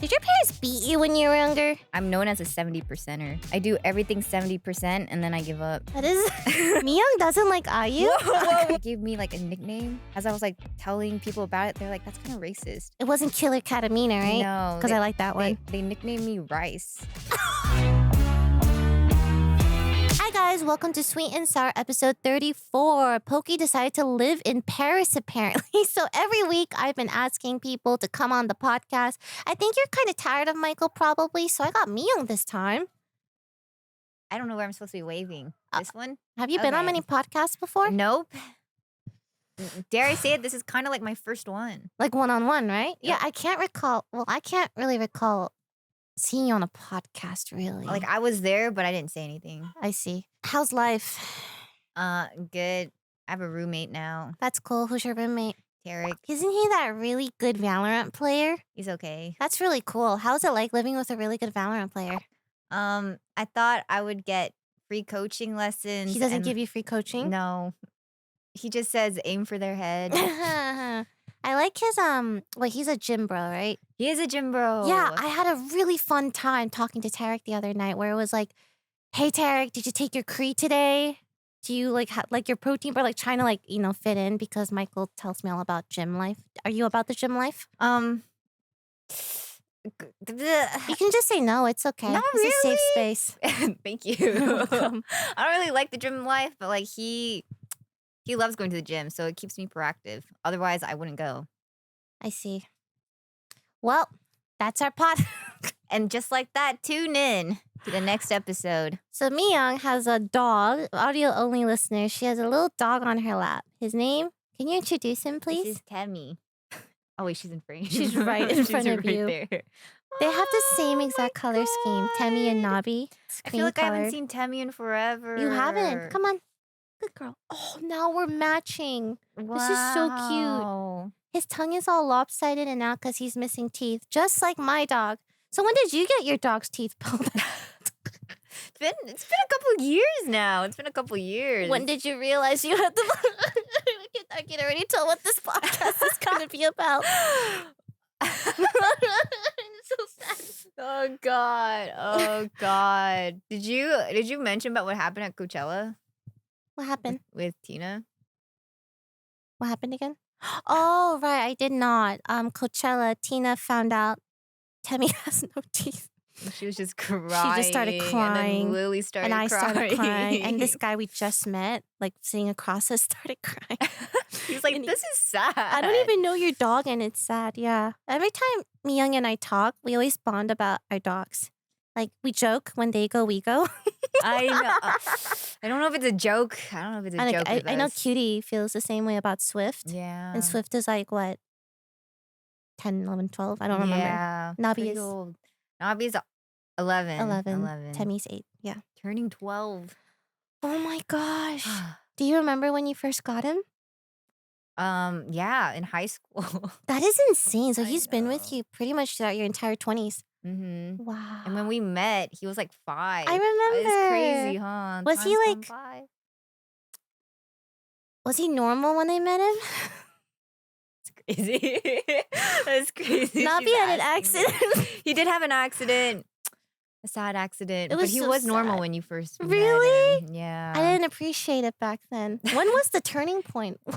Did your parents beat you when you were younger? I'm known as a 70%er. I do everything 70% and then I give up. That is... Miyoung doesn't like Ayu? They gave me like a nickname. As I was like telling people about it, they're like, that's kind of racist. It wasn't Killer Katamina, right? No. Because I like that one. They nicknamed me Rice. Hi guys, welcome to Sweet and Sour episode 34. Pokey decided to live in Paris apparently. So every week I've been asking people to come on the podcast. I think you're kind of tired of Michael probably, so I got Miyoung this time. I don't know where I'm supposed to be waving. This one? Have you been on many podcasts before? Nope. Dare I say it? This is kind of like my first one. Like one-on-one, right? Yep. Yeah, I can't recall. Well, I can't really recall seeing you on a podcast, really. Like I was there, but I didn't say anything. I see. How's life? Good. I have a roommate now. That's cool. Who's your roommate? Tarik. Isn't he that really good Valorant player? He's okay. That's really cool. How's it like living with a really good Valorant player? I thought I would get free coaching lessons. He doesn't give you free coaching? No. He just says aim for their head. I like his, well, he's a gym bro, right? He is a gym bro. Yeah, I had a really fun time talking to Tarik the other night where it was like, hey, Tarik, did you take your Cree today? Do you like your protein bar, like trying to fit in because Michael tells me all about gym life. Are you about the gym life? You can just say no. It's okay. Not it's a safe really. space. Thank you. You're welcome. I don't really like the gym life, but like he loves going to the gym, so it keeps me proactive. Otherwise, I wouldn't go. I see. Well, that's our pod. And just like that, tune in to the next episode. So Miyoung has a dog, audio-only listener. She has a little dog on her lap. His name? Can you introduce him, please? This is Tammy. Oh wait, she's in frame. She's right in front of you. There. They have the same exact color scheme. Tammy and Nabi. I feel like I haven't seen Tammy in forever. You haven't? Come on. Good girl. Oh, now we're matching. Wow. This is so cute. His tongue is all lopsided and out because he's missing teeth, just like my dog. So when did you get your dog's teeth pulled out? It's been a couple years now. It's been a couple years. When did you realize you had the... I can already tell what this podcast is going to be about. It's so sad. Oh God. Oh God. Did you mention about what happened at Coachella? What happened? With Tina? What happened again? Oh, right. I did not. Coachella, Tina found out Tammy has no teeth. She was just crying. She just started crying. And then Lily started crying. And I started crying. And this crying. guy we just met, like sitting across us, started crying. He's like, this is sad. I don't even know your dog and it's sad. Yeah. Every time Miyoung and I talk, we always bond about our dogs. Like we joke when they go, we go. I know. I don't know if it's a joke. I don't know if it's a joke. I know Cutie feels the same way about Swift. Yeah. And Swift is like, what? 10, 11, 12? I don't remember. Yeah. Nabi is old. Nabi's 11. 11. Tammy's 8. Yeah. Turning 12. Oh my gosh. Do you remember when you first got him? Yeah, in high school. That is insane. So I he's been with know. you pretty much throughout your entire 20s. Mm-hmm. Wow. And when we met, he was like 5. I remember. It's crazy, huh? Was he Time's gone like... by. Was he normal when they met him? It's crazy. That's crazy. Nabi She's had an asking me. accident. He did have an accident. A sad accident. It was but he so was normal sad. when you first met Really? him. Yeah. I didn't appreciate it back then. When was the turning point? He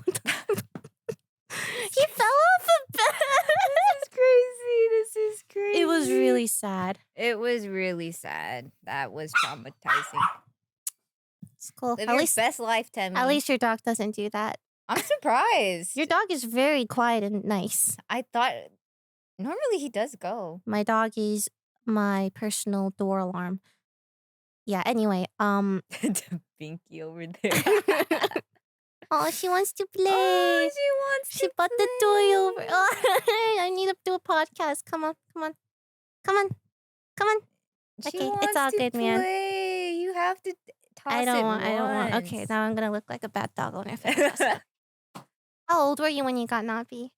fell off a bed. This is crazy. This is crazy. It was really sad. It was really sad. That was traumatizing. It's cool. Live At your least, best life, Tammy. at least your dog doesn't do that. I'm surprised. Your dog is very quiet and nice. I thought normally he does go. My dog is my personal door alarm. Yeah, anyway, The Binky over there. oh, she wants to play. Oh, she wants She to brought the toy over. Oh, I need to do a podcast. Come on. She Okay, it's wants all to good, man. play. You have to toss I it don't want. Okay, once. now I'm gonna look like a bad dog owner. If I toss it. How old were you when you got Nabi?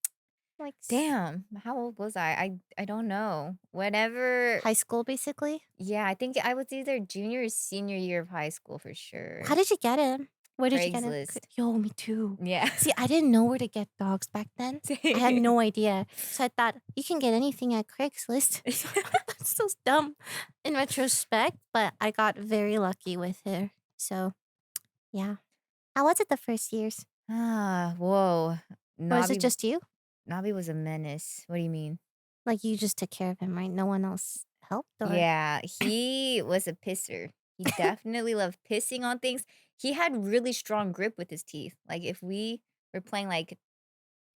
Like Damn, how old was I? I don't know. Whenever, high school, basically. yeah, I think I was either junior or senior year of high school for sure. How did you get him? Where did you get it? Craigslist. Yo, me too. Yeah. See, I didn't know where to get dogs back then. I had no idea. So I thought you can get anything at Craigslist. So that's so dumb in retrospect, but I got very lucky with her. So yeah. How was it the first years? Whoa. Or is it Nabi, just you? Nabi was a menace. What do you mean? Like you just took care of him, right? No one else helped or Yeah, he was a pisser. He definitely loved pissing on things. He had really strong grip with his teeth. Like if we were playing like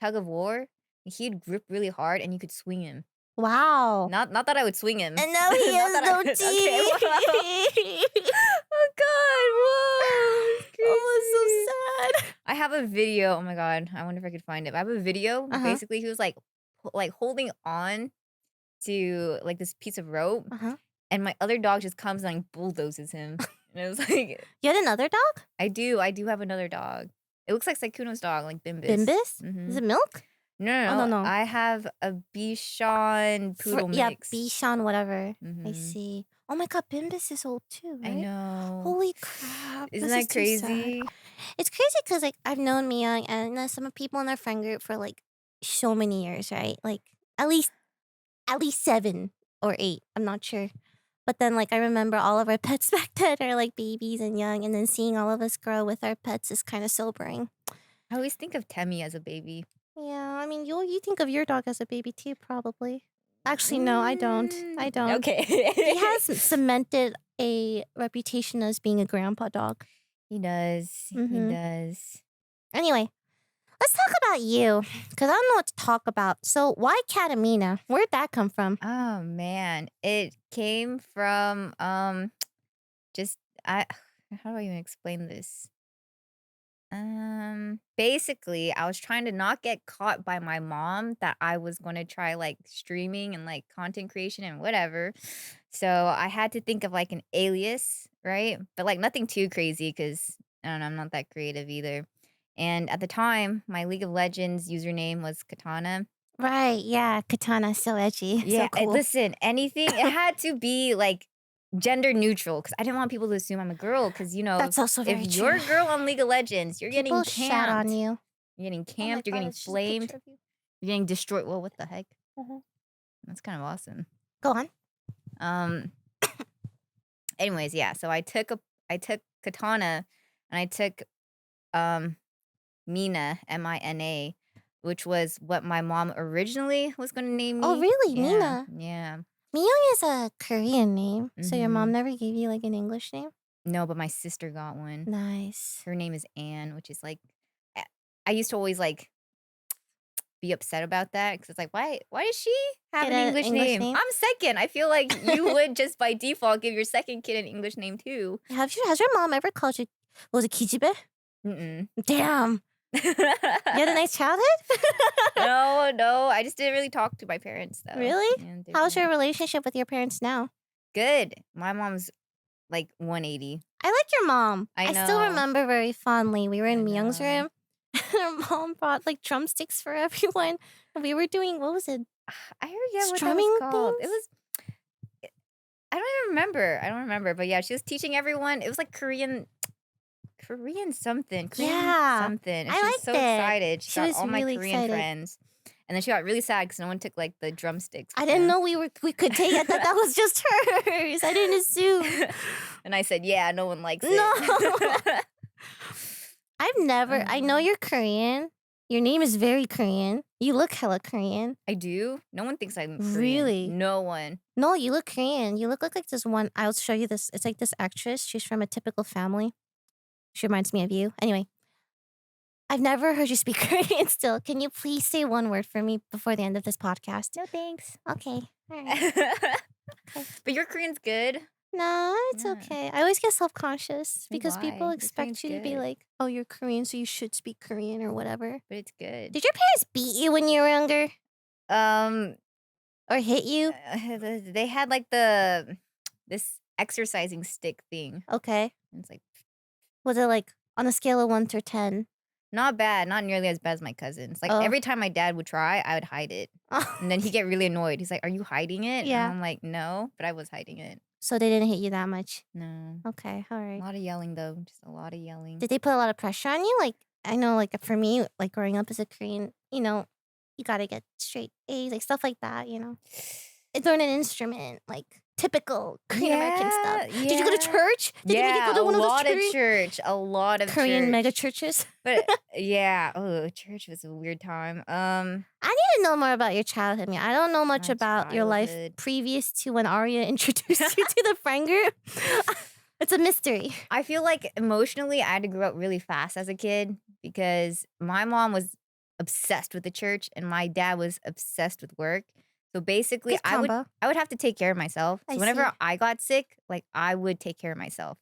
tug of war, he'd grip really hard and you could swing him. Wow. Not that I would swing him. And now he Not has that I no would- teeth. Okay, wow. Oh god, whoa. It's Oh, crazy. it's so sad. I have a video. Oh my god, I wonder if I could find it. I have a video. Uh-huh. Basically, he was like holding on to like this piece of rope, Uh-huh. and my other dog just comes and like, bulldozes him. And it was like, You had another dog? I do have another dog. It looks like Saikuno's dog, like Bimbis. Bimbis? Mhm. Is it milk? No, no. I have a Bichon poodle Yeah, mix. Bichon, whatever. I Mhm. see. Oh my god, Bimbis is old too, right? I know. Holy crap. Isn't this is that too sad. crazy? It's crazy because like I've known Miyoung and some people in our friend group for like so many years, right? Like at least 7 or 8. I'm not sure. But then like I remember all of our pets back then are like babies and young, and then seeing all of us grow with our pets is kind of sobering. I always think of Temmie as a baby. Yeah, I mean you think of your dog as a baby too, probably. Actually, no, I don't. I don't. Okay. He has cemented a reputation as being a grandpa dog. He does. He Mhm. does. Anyway, let's talk about you, because I don't know what to talk about. So why kkatamina? Where'd that come from? Oh man, it came from just I how do I even explain this? Basically, I was trying to not get caught by my mom that I was going to try like streaming and like content creation and whatever. So I had to think of like an alias, right? But like nothing too crazy because I don't know, I'm not that creative either. And at the time, my League of Legends username was Katana. Right, yeah, katana, so edgy. Yeah, so cool. listen, anything, it had to be like gender neutral because I didn't want people to assume I'm a girl because, you know, That's also very if true. you're a girl on League of Legends, you're People getting shout on camped. you. You're getting Oh my camped, you're God, getting it's just a picture flamed, of you. you're getting destroyed. Well, what the heck? Mhm. That's kind of awesome. Go on. Anyways, yeah, so I took Katana and I took Mina, Mina, which was what my mom originally was going to name me. Oh, really? Yeah, Mina? yeah. Miyoung is a Korean name. So your mom Mhm. never gave you like an English name? No, but my sister got one. Nice. Her name is Anne, which is like I used to always like be upset about that because it's like why does she have Get an a English English name? name? I'm second. I feel like you would just by default give your second kid an English name too. Has your mom ever called you, was it Kijibe? Mm-mm. Damn. You had a nice childhood? No, I just didn't really talk to my parents though. Really? Yeah, they How's your didn't. relationship with your parents now? Good? My mom's like 180. I like your mom. I still know. remember very fondly. We were in I Myung's know. room. And her mom brought like drumsticks for everyone. And we were doing, what was it? I forget what that Strumming was called. It things? was. I don't even remember. I don't remember. But yeah, she was teaching everyone. It was like Korean something. Korean Yeah, something. And I she was liked so it. excited. She She got was all my really Korean excited. friends. And then she got really sad because no one took like the drumsticks. I with didn't them. know we could take it. I thought that was just hers. I didn't assume. And I said, yeah, no one likes No. it. I've never, I know Um, you're Korean. Your name is very Korean. You look hella Korean. I do. No one thinks I'm Korean. Really? No one. No, you look Korean. You look like this one. I'll show you this. It's like this actress. She's from a typical family. She reminds me of you. Anyway, I've never heard you speak Korean still. Can you please say one word for me before the end of this podcast? No thanks. Okay. All right. But your Korean's good. No, it's Yeah. okay. I always get self-conscious because people Why? Your expect Korean's you to be good. like, oh, you're Korean, so you should speak Korean or whatever. But it's good. Did your parents beat you when you were younger Um, or hit you? they had like this exercising stick thing. Okay. It's like Was it like on a scale of 1 to 10? not bad, not nearly as bad as my cousins. Like Oh. every time my dad would try, I would hide it. And then he'd get really annoyed. He's like, "Are you hiding it?" Yeah. And I'm like, "No," but I was hiding it. So they didn't hit you that much. No. Okay, all A right. lot of yelling though. Just a lot of yelling. Did they put a lot of pressure on you? Like, I know, like, for me, like, growing up as a Korean, you gotta get straight A's, like, stuff like that, learn an instrument, like, typical Korean American stuff. Yeah, Did you go to yeah. church? Did they make you go Yeah, a to one of those lot of church. A lot of Korean mega church. churches? But yeah, oh, church was a weird time. I need to know more about your childhood. I mean, I don't know much My about your life childhood. previous to when Arya introduced you to the friend group. It's a mystery. I feel like emotionally, I had to grow up really fast as a kid because my mom was obsessed with the church and my dad was obsessed with work. So basically, Good combo. I would have to take care of myself. I So whenever see. I got sick, like I would take care of myself.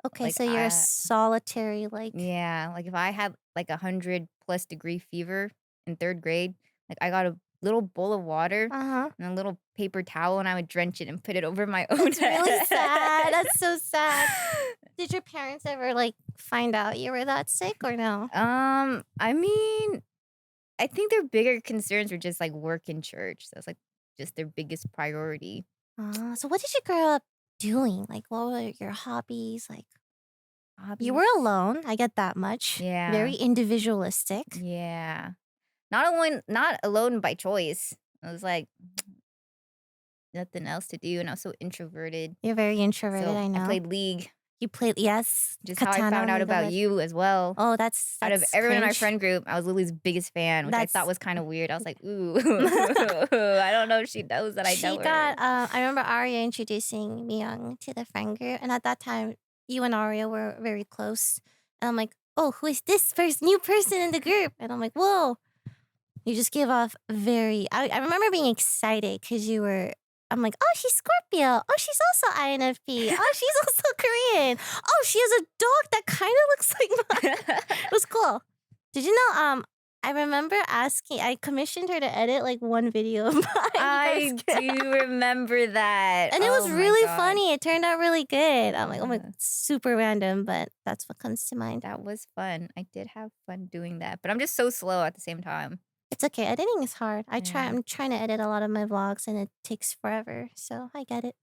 Okay, Like so you're a solitary, like. yeah, like if I had like 100+ degree fever in third grade, like I got a little bowl of water Uh huh. and a little paper towel and I would drench it and put it over my own That's really head. sad. That's so sad. Did your parents ever like find out you were that sick or no? I mean, I think their bigger concerns were just like work and church. So it's like just their biggest priority. So what did you grow up doing? Like, what were your hobbies? Like, you were Hobbies. alone. I get that much. Yeah. Very individualistic. Yeah. Not alone by choice. I was like nothing else to do and I was so introverted. You're very introverted. So I know. I played League. You played, yes. Just how I found out League of about Legends. you as well. Oh, that's Out of everyone in our cringe. friend group, I was Lily's biggest fan, which I That's- thought was kind of weird. I was like, ooh, I don't know if she knows that I know her. I remember Arya introducing Miyoung to the friend group, and at that time, you and Arya were very close. And I'm like, oh, who is this new person in the group? And I'm like, whoa. You just give off I remember being excited because I'm like, oh, she's Scorpio. Oh, she's also INFP. Oh, she's also Korean. Oh, she has a dog that kind of looks like mine. It was cool. Did you know, I remember I commissioned her to edit like one video of mine. I do remember that. And it was Oh my really God. funny. It turned out really good. I'm like, oh my, Yeah. super random, but that's what comes to mind. That was fun. I did have fun doing that, but I'm just so slow at the same time. It's okay. Editing is hard. Yeah. I'm trying to edit a lot of my vlogs and it takes forever. So I get it.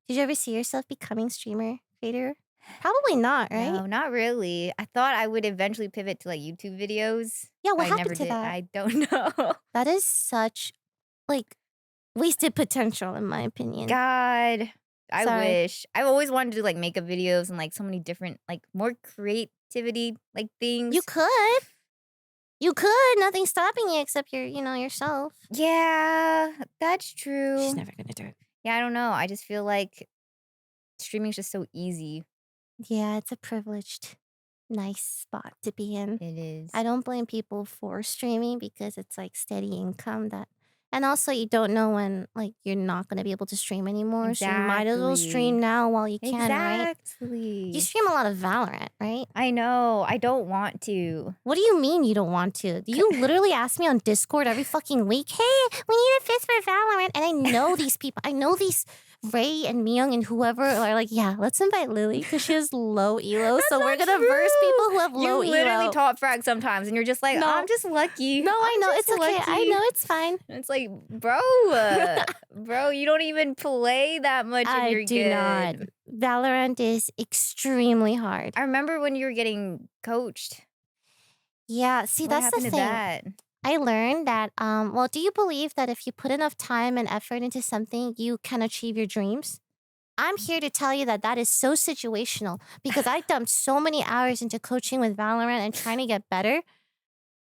Did you ever see yourself becoming streamer, creator? Probably not, right? No, not really. I thought I would eventually pivot to like YouTube videos. Yeah, what but I happened never to did. that? I don't know. That is such like wasted potential in my opinion. God, I Sorry. wish. I've always wanted to do like makeup videos and like so many different like more creativity like things. You could. You could. Nothing's stopping you except yourself. Yeah, that's true. She's never gonna do it. Yeah, I don't know. I just feel like streaming's just so easy. Yeah, it's a privileged, nice spot to be in. It is. I don't blame people for streaming because it's like steady income and also you don't know when like you're not gonna be able to stream anymore. So you might as well stream Exactly. now while you can, right? Exactly. You stream a lot of Valorant, right? I know. I don't want to. What do you mean you don't want to? You literally ask me on Discord every fucking week, hey, we need a fifth for Valorant. And I know these people. I know these Ray and Miyoung and whoever are like, yeah, let's invite Lily because she has low elo. So we're going to verse people who have low You literally elo. top frag sometimes and you're just like, No. I'm just lucky. No, I I'm know. just It's okay. I lucky." know it's fine. And it's like, bro, bro, you don't even play that much and you're I do good. not. Valorant is extremely hard. I remember when you were getting coached. Yeah, see, What that's the happened to thing. that? I learned that, well, do you believe that if you put enough time and effort into something, you can achieve your dreams? I'm here to tell you that that is so situational because I dumped so many hours into coaching with Valorant and trying to get better.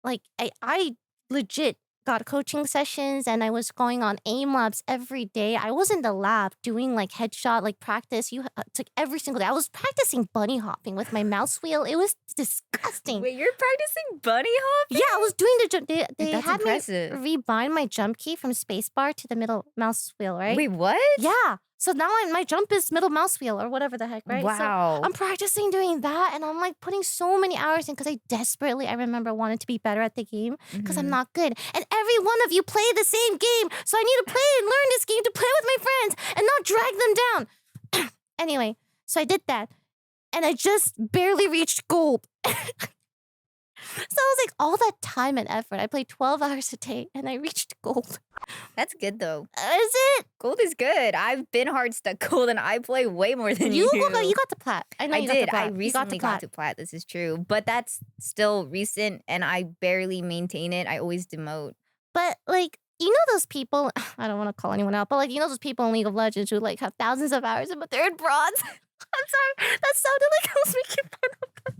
Like, I legit got coaching sessions and I was going on aim labs every day. I was in the lab doing like headshot, like practice. It's like every single day. I was practicing bunny hopping with my mouse wheel. It was disgusting. Wait, you're practicing bunny hop? Yeah, I was doing the jump. They That's had impressive. me rebind my jump key from spacebar to the middle mouse wheel, right? Wait, what? Yeah. So now my jump is middle mouse wheel or whatever the heck, right? Wow. So I'm practicing doing that and I'm like putting so many hours in because I remember wanted to be better at the game because I'm Mhm. not good. And every one of you play the same game. So I need to play and learn this game to play with my friends and not drag them down. Anyway, so I did that and I just barely reached gold. So it was like all that time and effort. I played 12 hours a day and I reached gold. That's good though. Is it? Gold is good. I've been hard stuck gold and I play way more than You you. got the plat. I know I you got the did. I plat. You got the recently got plat. to plat. This is true. But that's still recent and I barely maintain it. I always demote. But like, you know those people, I don't want to call anyone out, but like, you know those people in League of Legends who like have thousands of hours, but they're in bronze. I'm sorry. That sounded like I was making fun of them.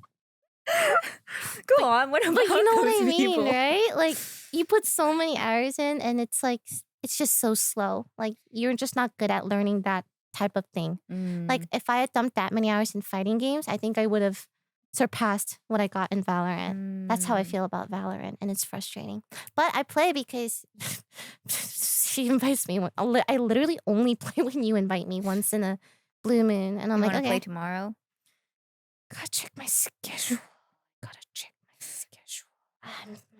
Go on. What about But you know those what I mean, people? right? Like, you put so many hours in and it's like, it's just so slow. Like, you're just not good at learning that type of thing. Like, if I had dumped that many hours in fighting games, I think I would have surpassed what I got in Valorant. That's how I feel about Valorant, and it's frustrating. But I play because she invites me. I literally only play when you invite me once in a blue moon, and I'm You like, want to okay. play tomorrow? Gotta check my schedule.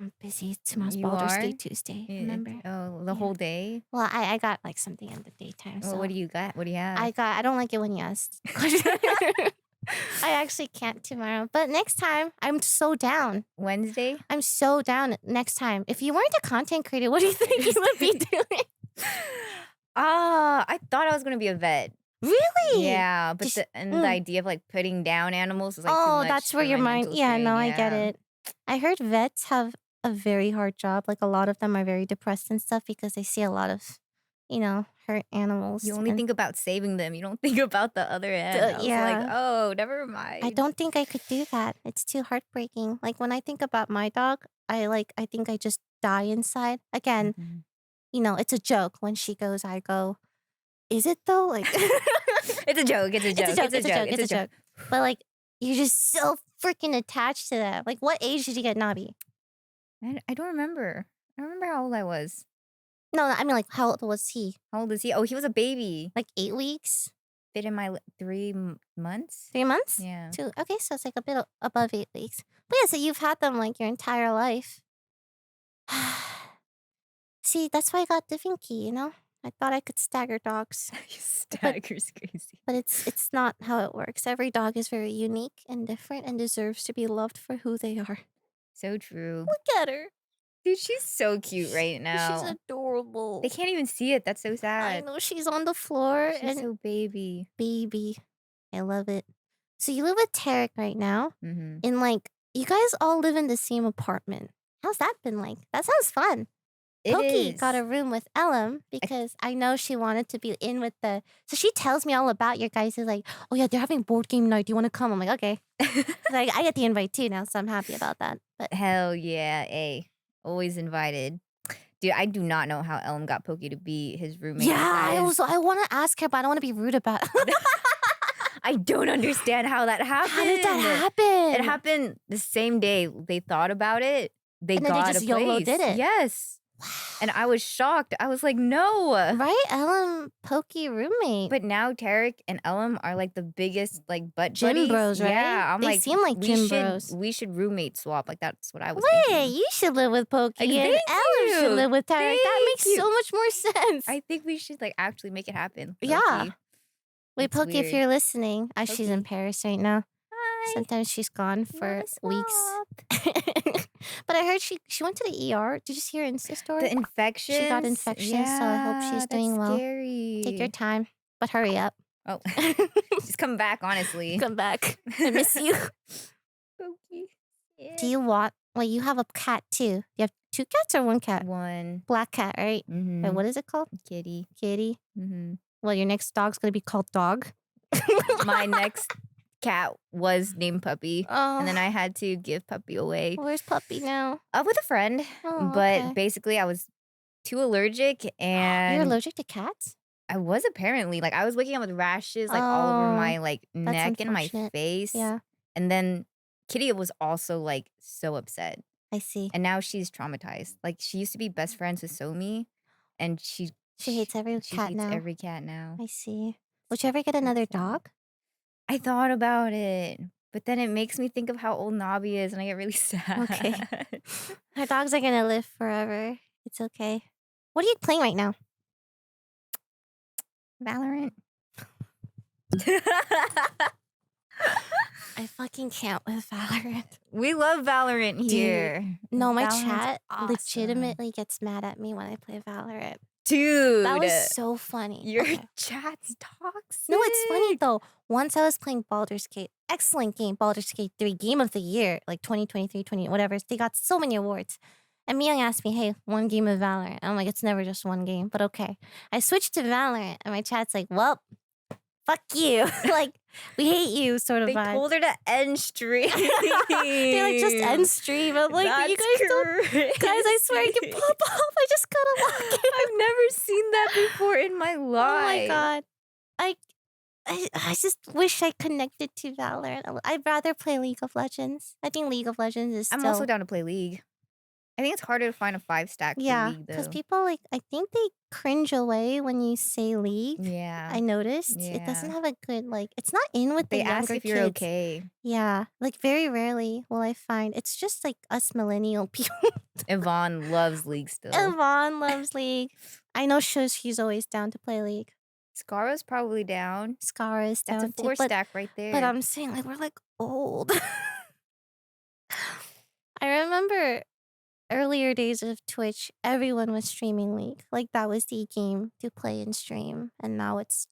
I'm busy. Tomorrow's You Baldur's are? Gate Tuesday. Remember? Oh, the Yeah. whole day? Well, I got like something in the daytime. Well, So what do you got? What do you have? I don't like it when you ask. I actually can't tomorrow, but next time I'm so down. Wednesday? I'm so down next time. If you weren't a content creator, what do you think you would be doing? I thought I was gonna be a vet. Really? Yeah, but Just- the idea of like putting down animals is like too Oh, much that's where for your my mind. mental Yeah, strain. no, I get Yeah. it. I heard vets have a very hard job. Like a lot of them are very depressed and stuff because they see a lot of, hurt animals. You only and think about saving them. You don't think about the other end. I was like, yeah. oh, never mind. I don't think I could do that. It's too heartbreaking. Like when I think about my dog, I think I just die inside. Again, Mhm. it's a joke. When she goes, I go. Is it though? Like It's a joke. It's a joke. It's a joke. But like you're just so freaking attached to that. Like what age did you get Nabi? I don't remember. I don't remember how old I was. No, I mean like how old was he? How old is he? Oh, he was a baby. Like 8 weeks? Fit in my 3 months. 3 months? Yeah. 2. Okay, so it's like a bit above 8 weeks. But yeah, so you've had them like your entire life. See, that's why I got Da Vinci, I thought I could stagger dogs. Stagger's crazy. But it's not how it works. Every dog is very unique and different and deserves to be loved for who they are. So true. Look at her. Dude, she's so cute right now. She's adorable. They can't even see it. That's so I sad. know she's on the floor She's and so baby. baby. I love it. So you live with Tarik right now, Mm-hmm. and like you guys all live in the same apartment. How's that been like? That sounds fun. Pokey got a room with Ellum because I know she wanted to be in with the. So she tells me all about your guys. Is like, oh yeah, they're having board game night. Do you want to come? I'm like, okay. Like I get the invite too now, so I'm happy about that. But Hell yeah, always invited. Dude, I do not know how Elm got Pokey to be his roommate. yeah, I want to ask her, but I don't want to be rude about it. I don't understand how that happened. How did that happen? It happened the same day they thought about it. They And then they got just a YOLO place. did it. Yes. And I was shocked. I was like, no. Right, Ellum, Pokey roommate. But now Tarik and Ellum are like the biggest like butt Gym buddies. bros, right? Yeah, I'm They like, seem like we gym should, bros. We should roommate swap. Like that's what I was Wait, thinking. you should live with Pokey and Thank Ellum should you. live with Tarik. That Thank makes you. so much more sense. I think we should like actually make it happen. Yeah. low-key. Wait, It's Pokey, if weird. you're listening, she's in Pokey. Paris right now. Hi. Sometimes she's gone for wanna weeks. swap? But I heard she went to the ER. Did you see her Insta story? The infections. She got infections, so I hope she's doing well. Scary. Take your time, but hurry up. Oh, just come back. Honestly, Come back. I miss you. Pokey. Yeah. Do you want? Wait, you have a cat too. You have 2 cats or 1 cat? One. Black cat, right? Mm-hmm. Wait, what is it called? Kitty. Kitty. Mm-hmm. Well, your next dog's gonna be called Dog. My next cat was named Puppy, Oh, and then I had to give Puppy away where's Puppy now? with a friend. Oh, But okay. basically, I was too allergic, and You're allergic to cats? I was apparently like I was waking up with rashes like all over Oh, my like neck and my unfortunate. face. Yeah, And then Kitty was also like so upset. I see. And now she's traumatized. Like she used to be best friends with Somi, and she She hates every cat hates now. every cat now. I see. Would you ever get another sad. dog? I thought about it, but then it makes me think of how old Nabi is, and I get really sad. Okay. Our dogs are gonna live forever. It's okay. What are you playing right now? Valorant. I fucking can't with Valorant. We love Valorant Dude, here. no, my Valorant's chat awesome. legitimately gets mad at me when I play Valorant. Dude, That was so funny. your Okay. chat's toxic. No, it's funny though. Once I was playing Baldur's Gate, excellent game, Baldur's Gate 3, Game of the Year, like 2023, 20, whatever. They got so many awards. And Miyoung asked me, hey, one game of Valorant. I'm like, it's never just one game, but okay. I switched to Valorant, and my chat's like, well, fuck you. Like, we hate you, sort of They vibe. told her to end stream. They're like, just end stream. I'm like, That's you guys don't. Guys, I swear I can crazy. pop off. I just gotta log in. I've never seen that before in my life. Oh my god. I just wish I connected to Valorant. I'd rather play League of Legends. I think League of Legends is still. I'm also down to play League. I think it's harder to find a 5-stack for Yeah, League, because though. people I think they cringe away when you say League. Yeah. I noticed. It doesn't Yeah. have a good, it's not in with the They ask younger if you're kids. okay. Yeah, very rarely will I find. It's just us millennial people. Yvonne loves League still. Yvonne loves League. I know she's always down to play League. Scara's probably down. Scar is down That's a too. 4-stack right there. But I'm saying we're old. I remember earlier days of Twitch, everyone was streaming League. That was the game to play and stream. And now it's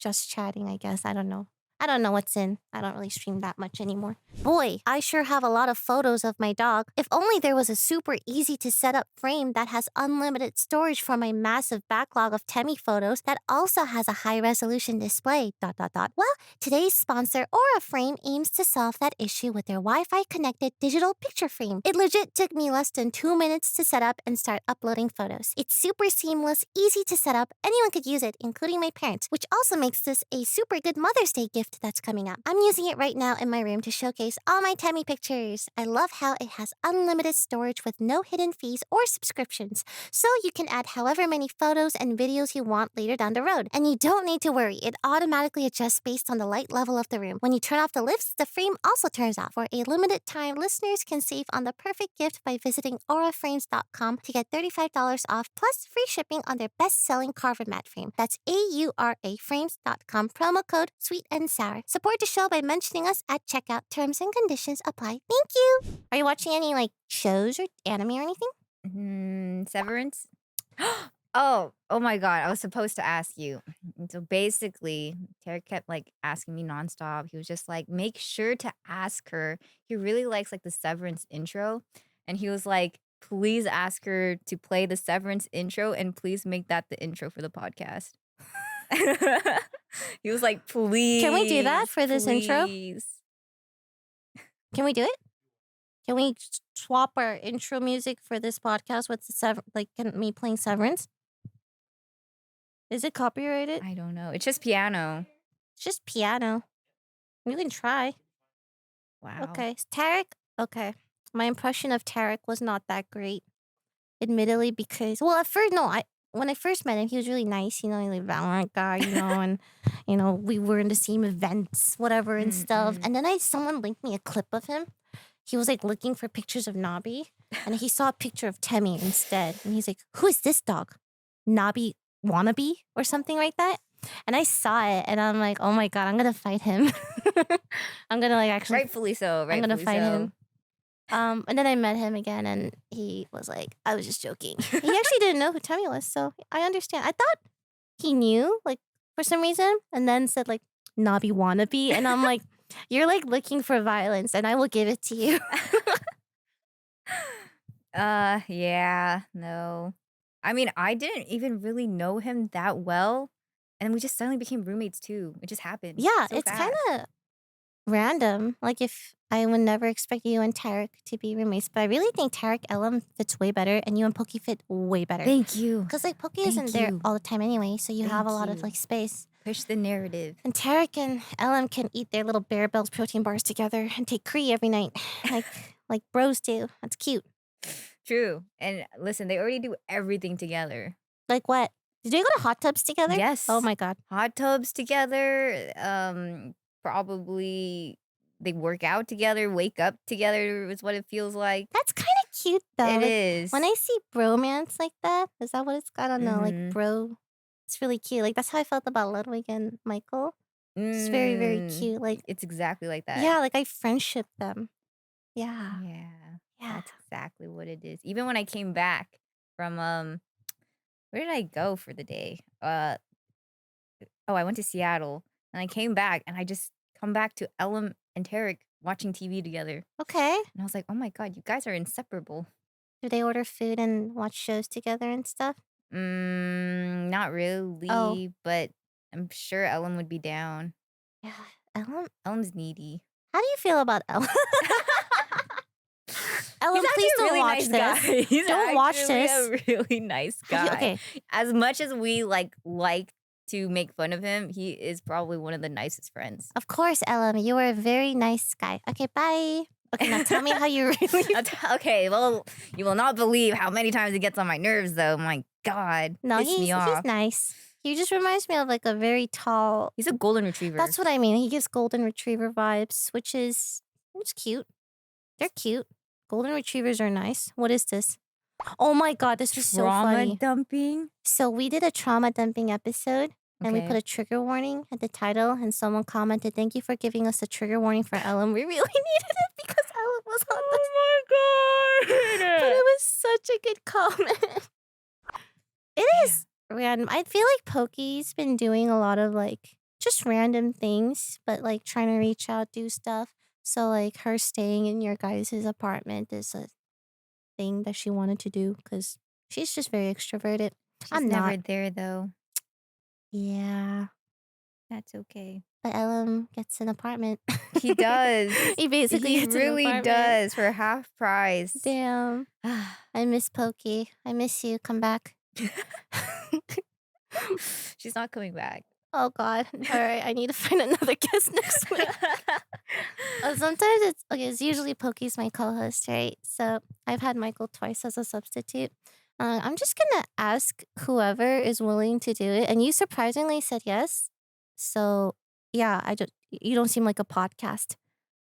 just chatting, I guess. I don't know. I don't know what's in. I don't really stream that much anymore. Boy, I sure have a lot of photos of my dog. If only there was a super easy to set up frame that has unlimited storage for my massive backlog of Temmie photos that also has a high resolution display. ... Well, today's sponsor, Aura Frame, aims to solve that issue with their Wi-Fi connected digital picture frame. It legit took me less than 2 minutes to set up and start uploading photos. It's super seamless, easy to set up. Anyone could use it, including my parents, which also makes this a super good Mother's Day gift that's coming up. I'm using it right now in my room to showcase all my Temmie pictures. I love how it has unlimited storage with no hidden fees or subscriptions, so you can add however many photos and videos you want later down the road. And you don't need to worry, it automatically adjusts based on the light level of the room. When you turn off the lifts, the frame also turns off. For a limited time, listeners can save on the perfect gift by visiting auraframes.com to get $35 off plus free shipping on their best-selling Carver Mat frame. That's auraframes.com, promo code sweet and sour. Support the show by mentioning us at checkout. Terms and conditions apply. Thank you. Are you watching any shows or anime or anything? Severance? Oh my god, I was supposed to ask you. So basically, Tarik kept asking me nonstop. He was just like, make sure to ask her. He really likes the Severance intro. And he was like, please ask her to play the Severance intro and please make that the intro for the podcast. He was like, please. Can we do that for this intro? please." Can we do it? Can we swap our intro music for this podcast with me playing Severance? Is it copyrighted? I don't know. It's just piano. It's just piano. We can try. Wow. Okay. Tarik? Okay. My impression of Tarik was not that great. Admittedly, because, well, at first, no, when I first met him, he was really nice, Valorant guy, and, we were in the same events, whatever, and stuff. And then someone linked me a clip of him. He was looking for pictures of Nabi, and he saw a picture of Temmie instead. And he's like, who is this dog? Nabi wannabe or something like that? And I saw it, and I'm like, oh my god, I'm gonna fight him. I'm gonna actually. Rightfully so. I'm gonna fight so. him. And then I met him again, and he was like, I was just joking. He actually didn't know who Temmie was, so I understand. I thought he knew, for some reason, and then said, Nabi wannabe, and I'm like, you're, looking for violence, and I will give it to you. Yeah, no. I mean, I didn't even really know him that well, and we just suddenly became roommates too. It just happened. Yeah, so it's fast. kind of random. If I would never expect you and Tarik to be roommates, but I really think Tarik Elam fits way better, and you and Pokey fit way better. Thank you. Because Pokey isn't there you. all the time anyway, so you have a lot Thank of you. space. Push the narrative. And Tarik and Elam can eat their little Bear Bells protein bars together and take Cree every night, like bros do. That's cute. True. And listen, they already do everything together. Like what? Did they go to hot tubs together? Yes. Oh my god. Hot tubs together. Probably they work out together, wake up together is what it feels like. That's kind of cute though. It is. When I see bromance like that, is that what it's? I don't know. Mhm. Bro, it's really cute. That's how I felt about Ludwig and Michael. It's very, very Mm, cute. Like, it's exactly like that. yeah, like I friendship them. Yeah. Yeah, Yeah. that's exactly what it is. Even when I came back from, where did I go for the day? Oh, I went to Seattle, and I came back, and I just come back to Ellum and Tarik watching TV together, Okay. and I was like, "Oh my god, you guys are inseparable." Do they order food and watch shows together and stuff? Not Oh, really, but I'm sure Ellum would be down. yeah. Ellen, Ellum's needy. how do you feel about Ellen? He's Ellen, actually please a don't really watch nice guy. this. He's Don't watch actually this. a really nice How do you, guy. okay. As much as we like to make fun of him, he is probably one of the nicest friends. Of course, Ellen, you are a very nice guy. Okay, bye. Okay, now tell me how you really feel. Okay, well, you will not believe how many times he gets on my nerves, though. My God, No, piss me he's off. nice. He just reminds me of like a very tall. He's a golden retriever. That's what I mean. He gives golden retriever vibes, which is it's cute. They're cute. Golden retrievers are nice. What is this? Oh my god, this was so Trauma funny. dumping. So we did a trauma dumping episode and we put Okay. a trigger warning at the title and someone commented, "Thank you for giving us a trigger warning for Ellen. We really needed it because Ellen was on the Oh my But God. it was such a good comment. It is random. I feel like Pokey's been doing a lot of like just random things, but like trying to reach out, do stuff. So like her staying in your guys' apartment is a thing that she wanted to do because she's just very extroverted. She's I'm never not. there, though. Yeah. That's okay. But Ellen gets an apartment. He does. He basically He gets an really apartment. does for half price. Damn. I miss Pokey. I miss you. Come back. She's not coming back. Oh God. All right. I need to find another guest next week. Sometimes it's usually Pokey's my co-host, right? So I've had Michael twice as a substitute. I'm just gonna ask whoever is willing to do it, and you surprisingly said yes. So yeah, you don't seem like a podcast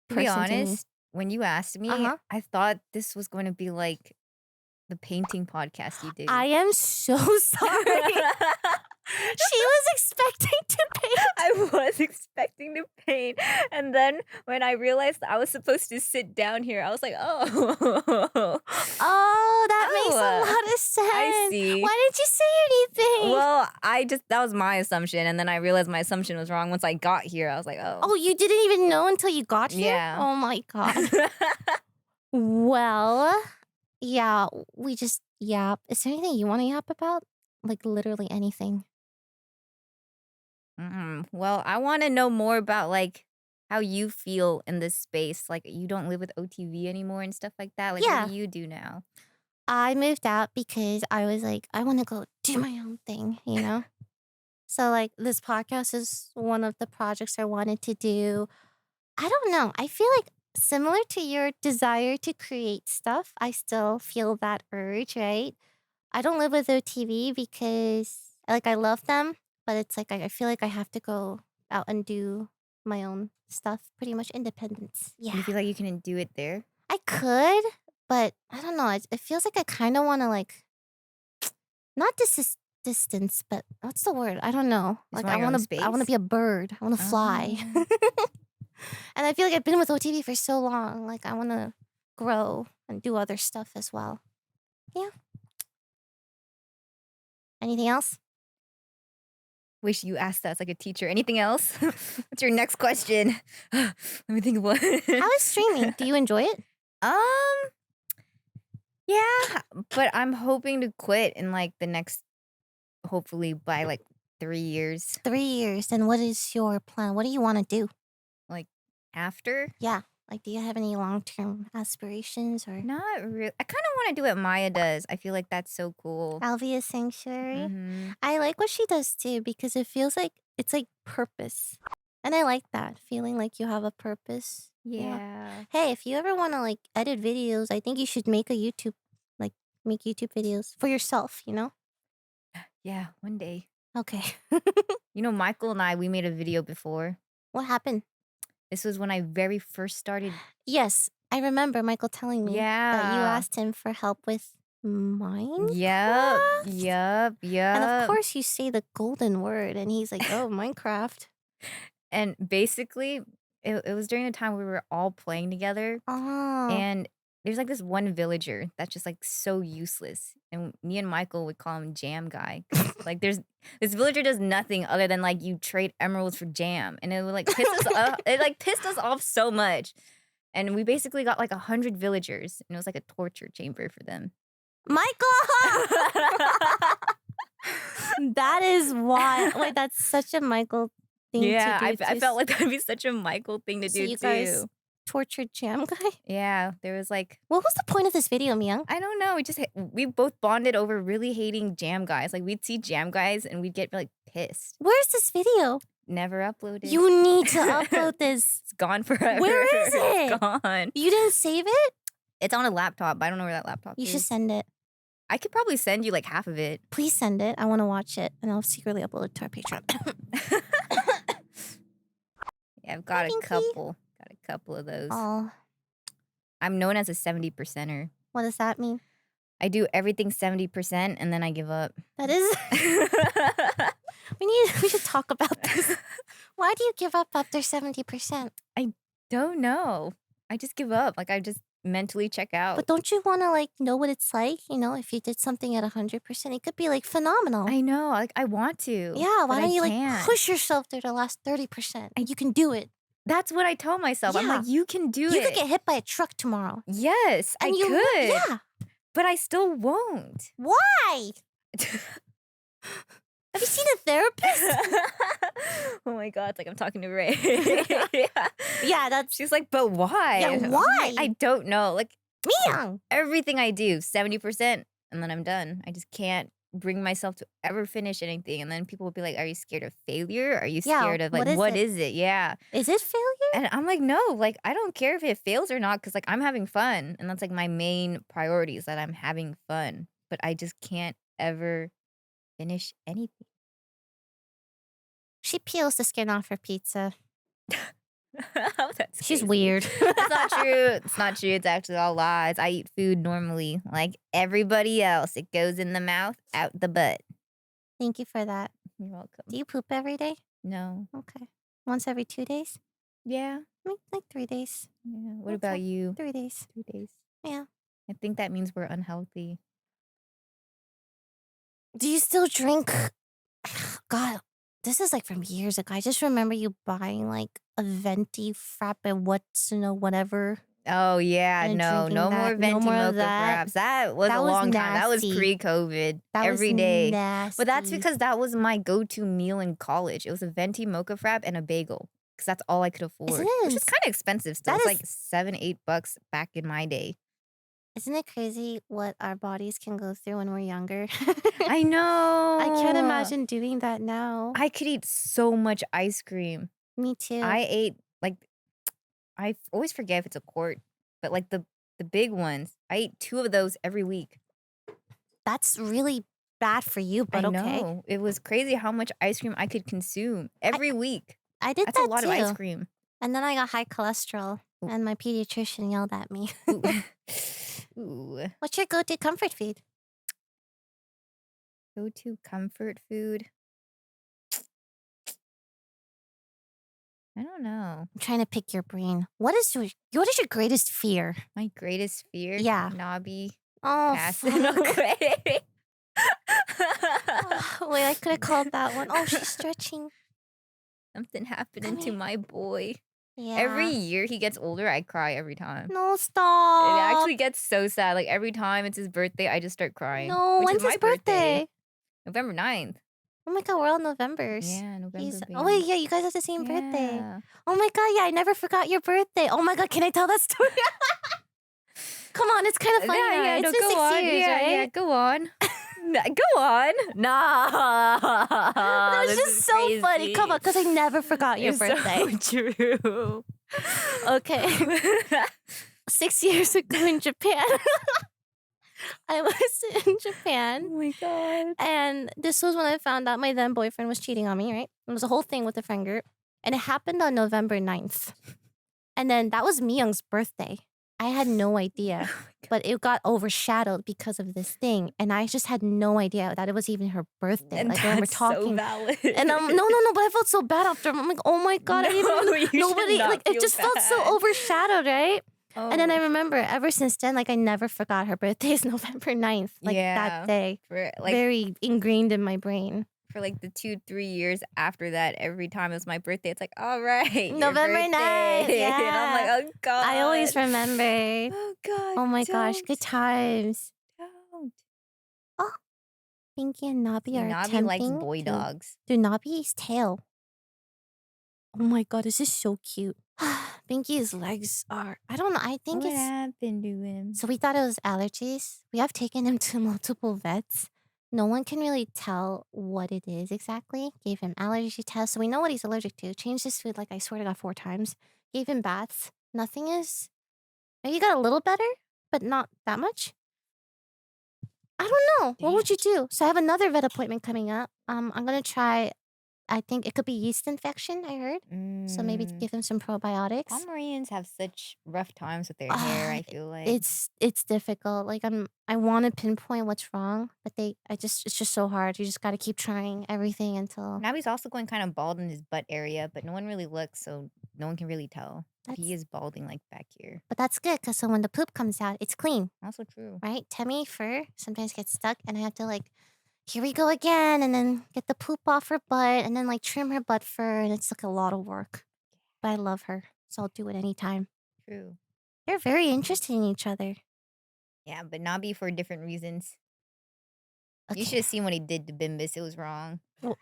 To be person to me. honest, when you asked me, Uh-huh. I thought this was going to be like the painting podcast you did. I am so sorry. She was expecting to paint. I was expecting to paint. And then when I realized I was supposed to sit down here, I was like, oh. Oh, that makes a Oh, lot of sense. I see. Why didn't you say anything? Well, that was my assumption. And then I realized my assumption was wrong once I got here. I was like, oh. Oh, you didn't even know until you got here? Yeah. Oh my God. Well, yeah, we just yap. Is there anything you want to yap about? Like literally anything. Well, I want to know more about like how you feel in this space. Like you don't live with OTV anymore and stuff like that. Like Yeah. what do you do now? I moved out because I was like, I want to go do my own thing, you know? So, like, this podcast is one of the projects I wanted to do. I don't know. I feel like similar to your desire to create stuff, I still feel that urge, right? I don't live with OTV because, like, I love them, but it's like I feel like I have to go out and do my own stuff, pretty much independence. You Yeah. feel like you can do it there? I could, but I don't know. It feels like I kind of want to, like, not distance, but what's the word? I don't know. Just Like, want I your own want to. I want to space? be a bird. I want to fly. Oh. And I feel like I've been with OTV for so long. Like, I want to grow and do other stuff as well. Yeah. Anything else? Wish you asked us like a teacher. Anything else? What's your next question? Let me think of what. How is streaming? Do you enjoy it? Yeah, but I'm hoping to quit in like the next, hopefully by like 3 years. 3 years. And what is your plan? What do you want to do? Like after? Yeah. Like, do you have any long-term aspirations or Not really. I kind of want to do what Maya does. I feel like that's so cool. Alvia Sanctuary? hmm I like what she does too because it feels like it's like purpose. And I like that feeling like you have a purpose. Yeah. Hey, if you ever want to like edit videos, I think you should make make YouTube videos for yourself, you know? Yeah, one day. Okay. You know, Michael and I, we made a video before. What happened? This was when I very first started. Yes, I remember Michael telling me that you Yeah. asked him for help with Minecraft. Yep. And of course you say the golden word and he's like, "Oh, Minecraft." And basically, it was during the time we were all playing together, Oh. and there's, like, this one villager that's just, like, so useless, and me and Michael would call him Jam Guy 'cause, like, there's this villager does nothing other than, like, you trade emeralds for jam, and it would, like, piss us off it, like, pissed us off so much, and we basically got, like, 100 villagers, and it was like a torture chamber for them. Michael! That is why. Wait, that's such a Michael thing Yeah, to do. I felt like that'd be such a Michael thing to So do you guys too. tortured Jam Guy? Yeah, there was, like What was the point of this video, Miyoung? I don't know, we both bonded over really hating jam guys, like, we'd see jam guys and we'd get, like, pissed. Where's this video? Never uploaded. You need to upload this. It's gone forever. Where is it? It's gone. You didn't save it? It's on a laptop, but I don't know where that laptop You is. should send it. I could probably send you, like, half of it. Please send it. I want to watch it, and I'll secretly upload it to our Patreon. Yeah, I've got Hi, a Pinky. couple. Got a couple of those. Oh, I'm known as a 70%er. what does that mean? I do everything 70% and then I give up. That is. We should talk about this. Why do you give up after 70%? Don't know. I just give up. Like, I just mentally check out. But don't you want to like know what it's like? You know, if you did something at 100%, it could be like phenomenal. I know. Like, I want to. Yeah, why but don't I you like can't. push yourself through the last 30%? And you can do it. That's what I tell myself. I'm Yeah. like, you can do You it. could get hit by a truck tomorrow. Yes, I And you could. Yeah. But I still won't. Why? Have you seen a therapist? Oh my God. It's like I'm talking to Ray. Yeah, that's She's like, but why? Yeah, I'm like, why? I don't know. Like, Miyoung. everything I do, 70%, and then I'm done. I just can't bring myself to ever finish anything. And then people will be like, are you scared of failure? Are you Yeah, scared of, like, what is what it? is it? Yeah. Is it failure? And I'm like, no, like, I don't care if it fails or not because, like, I'm having fun. And that's, like, my main priority is that I'm having fun. But I just can't ever finish anything. She peels the skin off her pizza. That's She's crazy. weird. It's not true. It's not true. It's actually all lies. I eat food normally, like everybody else. It goes in the mouth, out the butt. Thank you for that. You're welcome. Do you poop every day? No. Okay. Once every 2 days? Yeah. Like 3 days. Yeah. What That's about fine. you? 3 days. 3 days. Yeah. I think that means we're unhealthy. Do you still drink? God, this is like from years ago. I just remember you buying like a venti frappe what's whatever. Oh yeah, And no drinking more that. No venti more of mocha that. wraps. That was That a was long time. That was nasty. pre-COVID. That Every was day. nasty. But that's because that was my go-to meal in college. It was a venti mocha frap and a bagel. Because that's all I could afford. Which is is. kind of expensive still. That It's is- like $7-8 back in my day. Isn't it crazy what our bodies can go through when we're younger? I know. I can't imagine doing that now. I could eat so much ice cream. Me too. I ate like I always forget if it's a quart, but like the big ones. I ate 2 of those every week. That's really bad for you, but I okay. know. It was crazy how much ice cream I could consume every week. I did That's that a lot too. of ice cream. And then I got high cholesterol, Ooh. and my pediatrician yelled at me. Ooh. Ooh. What's your go-to comfort food? Go-to comfort food. I don't know. I'm trying to pick your brain. What is your greatest fear? My greatest fear. Yeah. Nabi Oh, passing fuck. away. Oh, wait, I could have called that one. Oh, she's stretching. Something happening Come to here. my boy. Yeah. Every year he gets older, I cry every time. No, stop. It actually gets so sad. Like every time it's his birthday, I just start crying. No, which when's is my his birthday? November 9th. Oh my god, we're all Novembers. Yeah, November. Oh wait, yeah, you guys have the same birthday. Yeah. Oh my god, yeah, I never forgot your birthday. Oh my god, can I tell that story? Come on, it's kind of funny. now. Yeah, It's no, been go 6 on. years, Yeah, right? yeah, go on. Go on. Nah. That was this just is so funny. crazy. Come on, because I never forgot your It's birthday. so true. Okay. 6 years ago in Japan. I was in Japan. Oh my god. And this was when I found out my then boyfriend was cheating on me, right? It was a whole thing with a friend group. And it happened on November 9th. And then that was Miyoung's birthday. I had no idea, Oh my but it got overshadowed because of this thing, and I just had no idea that it was even her God. birthday. And Like, I remember that's so talking valid. and no, but I felt so bad after. I'm like, "Oh my god, I didn't even No, you should nobody" like, not it feel just felt so bad. overshadowed, right? And then Oh, I remember ever since then, like, I never forgot her birthday is November 9th, like, that yeah. day. For like Very ingrained in my brain. for like the 2, 3 years after that, every time it was my birthday, it's like, "All right, your November 9th, birthday." And I'm like, yeah. "Oh I always god. remember. Oh god, Oh my gosh, good don't. times. Don't." Oh, Pinky and Nobby See, are Nabi likes attempting boy to dogs. do Nobby's tail. Oh my god, this is so cute. Pinky's legs are I don't know, I think What it's happened to him? so we thought it was allergies. We have taken him to multiple vets. No one can really tell what it is exactly. Gave him allergy tests, so we know what he's allergic to. Changed his food, like I swear to God, 4 times. Gave him baths. Nothing is. Maybe got a little better, but not that much. I don't know. What Damn. would you do? So I have another vet appointment coming up. I'm gonna try. I think it could be yeast infection. I heard. So maybe Mm. give him some probiotics. Pomeranians have such rough times with their hair, Ah, I feel like. it's difficult. Like I want to pinpoint what's wrong, but it's just so hard. You just got to keep trying everything until Now he's also going kind of bald in his butt area, but no one really looks, so no one can really tell if he that's is balding like back here. but that's good because so when the poop comes out, it's clean, Also true. right? Tummy fur sometimes gets stuck, and I have to like here we go again, and then get the poop off her butt, and then like trim her butt fur, and it's like a lot of work. But I love her, so I'll do it anytime. True. They're very interested in each other. Yeah, but Nabi for different reasons. You should Okay. have seen what he did to Bimbus. It was wrong. Well,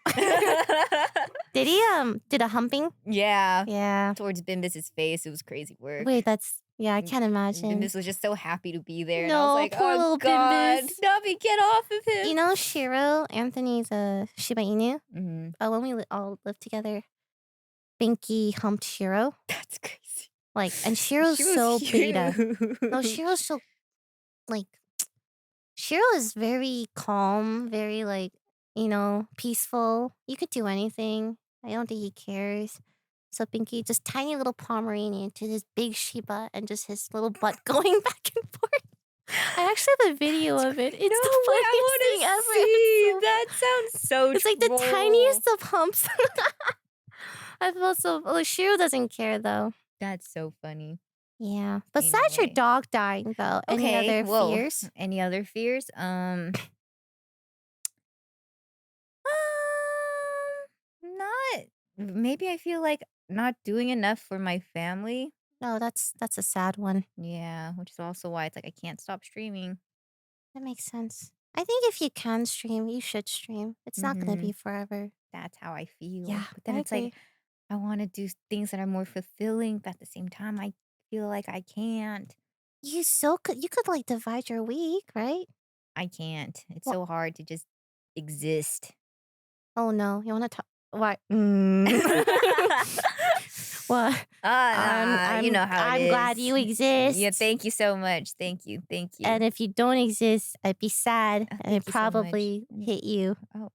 did a humping? Yeah. Yeah. Towards Bimbus's face, it was crazy work. Wait, that's yeah, I And can't imagine. Bimbus was just so happy to be there, and I was No, like, poor "Oh little god, Bimbus. Nabi, get off of him!" You know Shiro, Anthony's Shiba Inu? Mhm. When we all lived together, Binky humped Shiro. That's crazy. Like, and Shiro's She was so beta. No, huge. Shiro's so like Shiro is very calm, very like, peaceful. You could do anything. I don't think he cares. So Binky, just tiny little Pomeranian to this big Shiba and just his little butt going back and forth. I actually have a video That's of it. great. It's No the way, funniest I thing ever. wanna see. It's That sounds so it's like the troll. tiniest of humps. I felt so. Well, Shiro doesn't care though. That's so funny. Yeah. Besides your Anyway. dog dying though, any Okay, other whoa. fears? Any other fears? Not maybe I feel like not doing enough for my family. No, that's a sad one. Yeah, which is also why it's like I can't stop streaming. That makes sense. I think if you can stream, you should stream. It's not gonna be Mhm. forever. That's how I feel. Yeah, But then I it's like agree. I want to do things that are more fulfilling, but at the same time I feel like I can't. You could like divide your week, right? I can't. It's Well, so hard to just exist. oh no, you want to talk? What? Well, You know how it I'm glad is. you Yeah, exist. thank you so much. Thank you. Thank you. And if you don't exist, I'd be sad, and Thank I'd you so much. probably hit you Oh,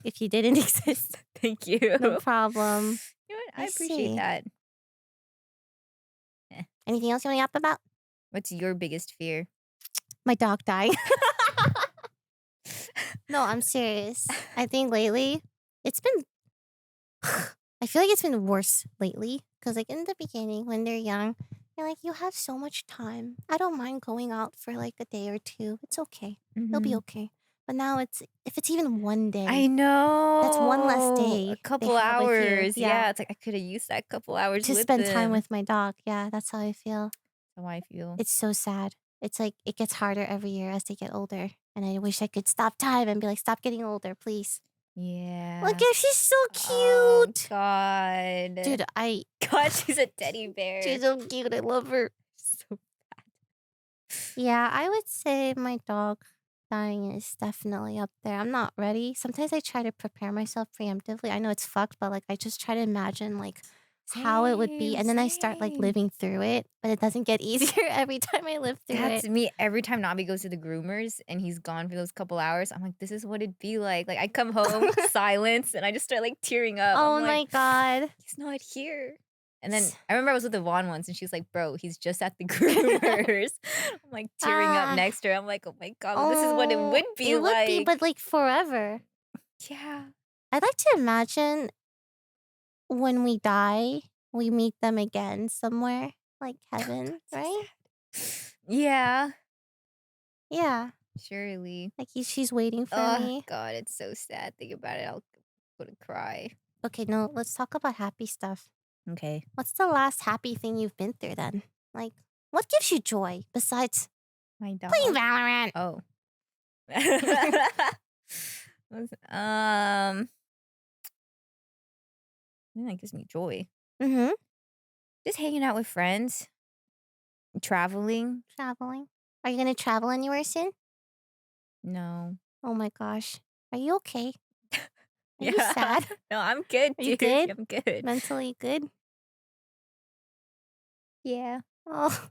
if you didn't exist. thank you. No problem. You know what? I I appreciate see. that. Eh. Anything else you want to yap about? What's your biggest fear? My dog dying. No, I'm serious. I think lately it's been I feel like it's been worse lately because like in the beginning when they're young, you're like you have so much time. I don't mind going out for like a day or two. It's okay. It'll be Mhm. okay. But now it's if it's even one I day, that's one less know. A day they couple have with you. hours. Yeah. Yeah, it's like I could have used that couple hours To with spend time them. with my dog. Yeah, that's how I feel. That's how I feel. It's so sad. It's like it gets harder every year as they get older. And I wish I could stop time and be like, stop getting older, please. Look Yeah. at she's so Oh cute. God. Dude, God, she's a teddy bear. she's so cute. I love her. So Yeah, I would say my dog dying is definitely up there. I'm not ready. Sometimes I try to prepare myself preemptively. I know it's fucked, but like I just try to imagine like how it would be. same, And then I start like same. living through it, but it doesn't get easier every time I live through That's it. me every time Nabi goes to the groomers and he's gone for those couple hours. I'm like, this is what it'd be like. Like I come home, silence, and I just start like tearing up. I'm Oh like, my god. he's not here. And then I remember I was with Yvonne once, and she's like, "Bro, he's just at the groomers." I'm like tearing up Ah, next to her. I'm like, "Oh my god, well, this is what it oh, would be it would be, like." but like forever. Yeah. I'd like to imagine when we die, we meet them again somewhere, like Oh god, heaven, so right? sad. Yeah, Yeah, surely. like she's waiting for Oh me. god, it's so sad. Think about it. I'll gonna cry. Okay, no, let's talk about happy stuff. Okay. What's the last happy thing you've been through then? Like, what gives you joy besides My playing dog. Valorant? Oh. I think that gives me joy. Mm-hmm. Just hanging out with friends, traveling. Traveling. Are you gonna travel anywhere soon? No. Oh my gosh. Are you okay? Are you Yeah. sad? No, I'm good, Are you dude. good? I'm good. Mentally good? Yeah. Oh,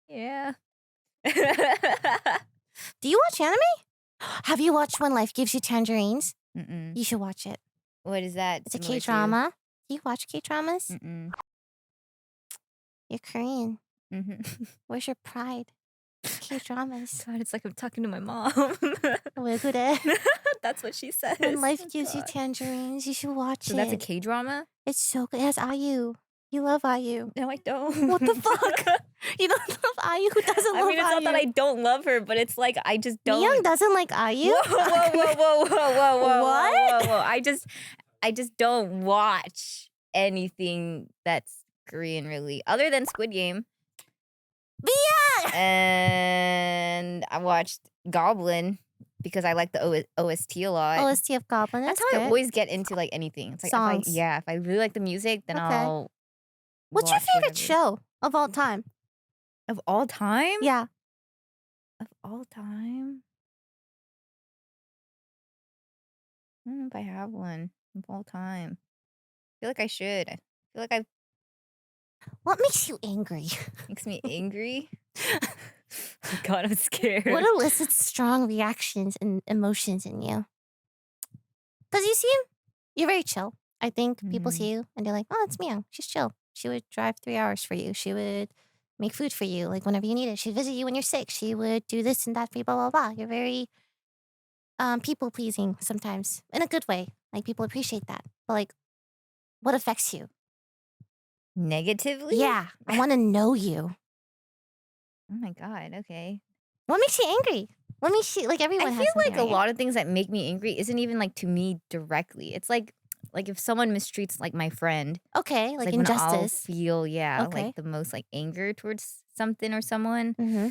Yeah. do you watch anime? Have you watched When Life Gives You Tangerines? Mm-mm. You should watch it. What is that It's a similar K to? drama. Do you watch K dramas? Mm-mm. You're Korean. Mhm. Where's your pride? K dramas. God, it's like I'm talking to my mom. 왜 그래? That's what she says. When Life Oh, Gives You God. Tangerines, you should watch So that's a it. K-drama? It's so good. It has IU. You love IU. No, I don't. What the fuck? You don't love IU? Who doesn't I love mean, it's not that I IU? don't love her, but it's like I just Miyoung don't. doesn't like IU? Whoa, whoa, whoa, whoa, whoa, whoa, whoa, What? whoa, whoa. I just don't watch anything that's Korean really, other than Squid Game. Miyoung! And I watched Goblin because I like the OST a lot. OST of Goblin That's is how I good. always get into like anything. It's like Songs. if I really like the music, then Okay. I'll What's your watch favorite whatever. show of all time? Of all time? Yeah. Of all time? I don't know if I have one of all time. I feel like I should. I feel like I What makes you angry? makes me angry. Oh God, I'm scared. What elicits strong reactions and emotions in you? Because you're very chill. I think people Mhm. see you and they're like, oh, it's Miyoung. She's chill. She would drive 3 hours for you. She would make food for you, like whenever you need it. She'd visit you when you're sick. She would do this and that for you, blah, blah, blah. You're very people pleasing sometimes in a good way. Like people appreciate that. But like, what affects you? Negatively? Yeah, I want to know you. Oh my God. Okay. What makes you angry? What makes you like everyone I has feel something, like a right? lot of things that make me angry isn't even like to me directly. It's like if someone mistreats like my friend, Okay, it's like like when I'll injustice. feel Okay. like the most like anger towards something or someone. Mm-hmm.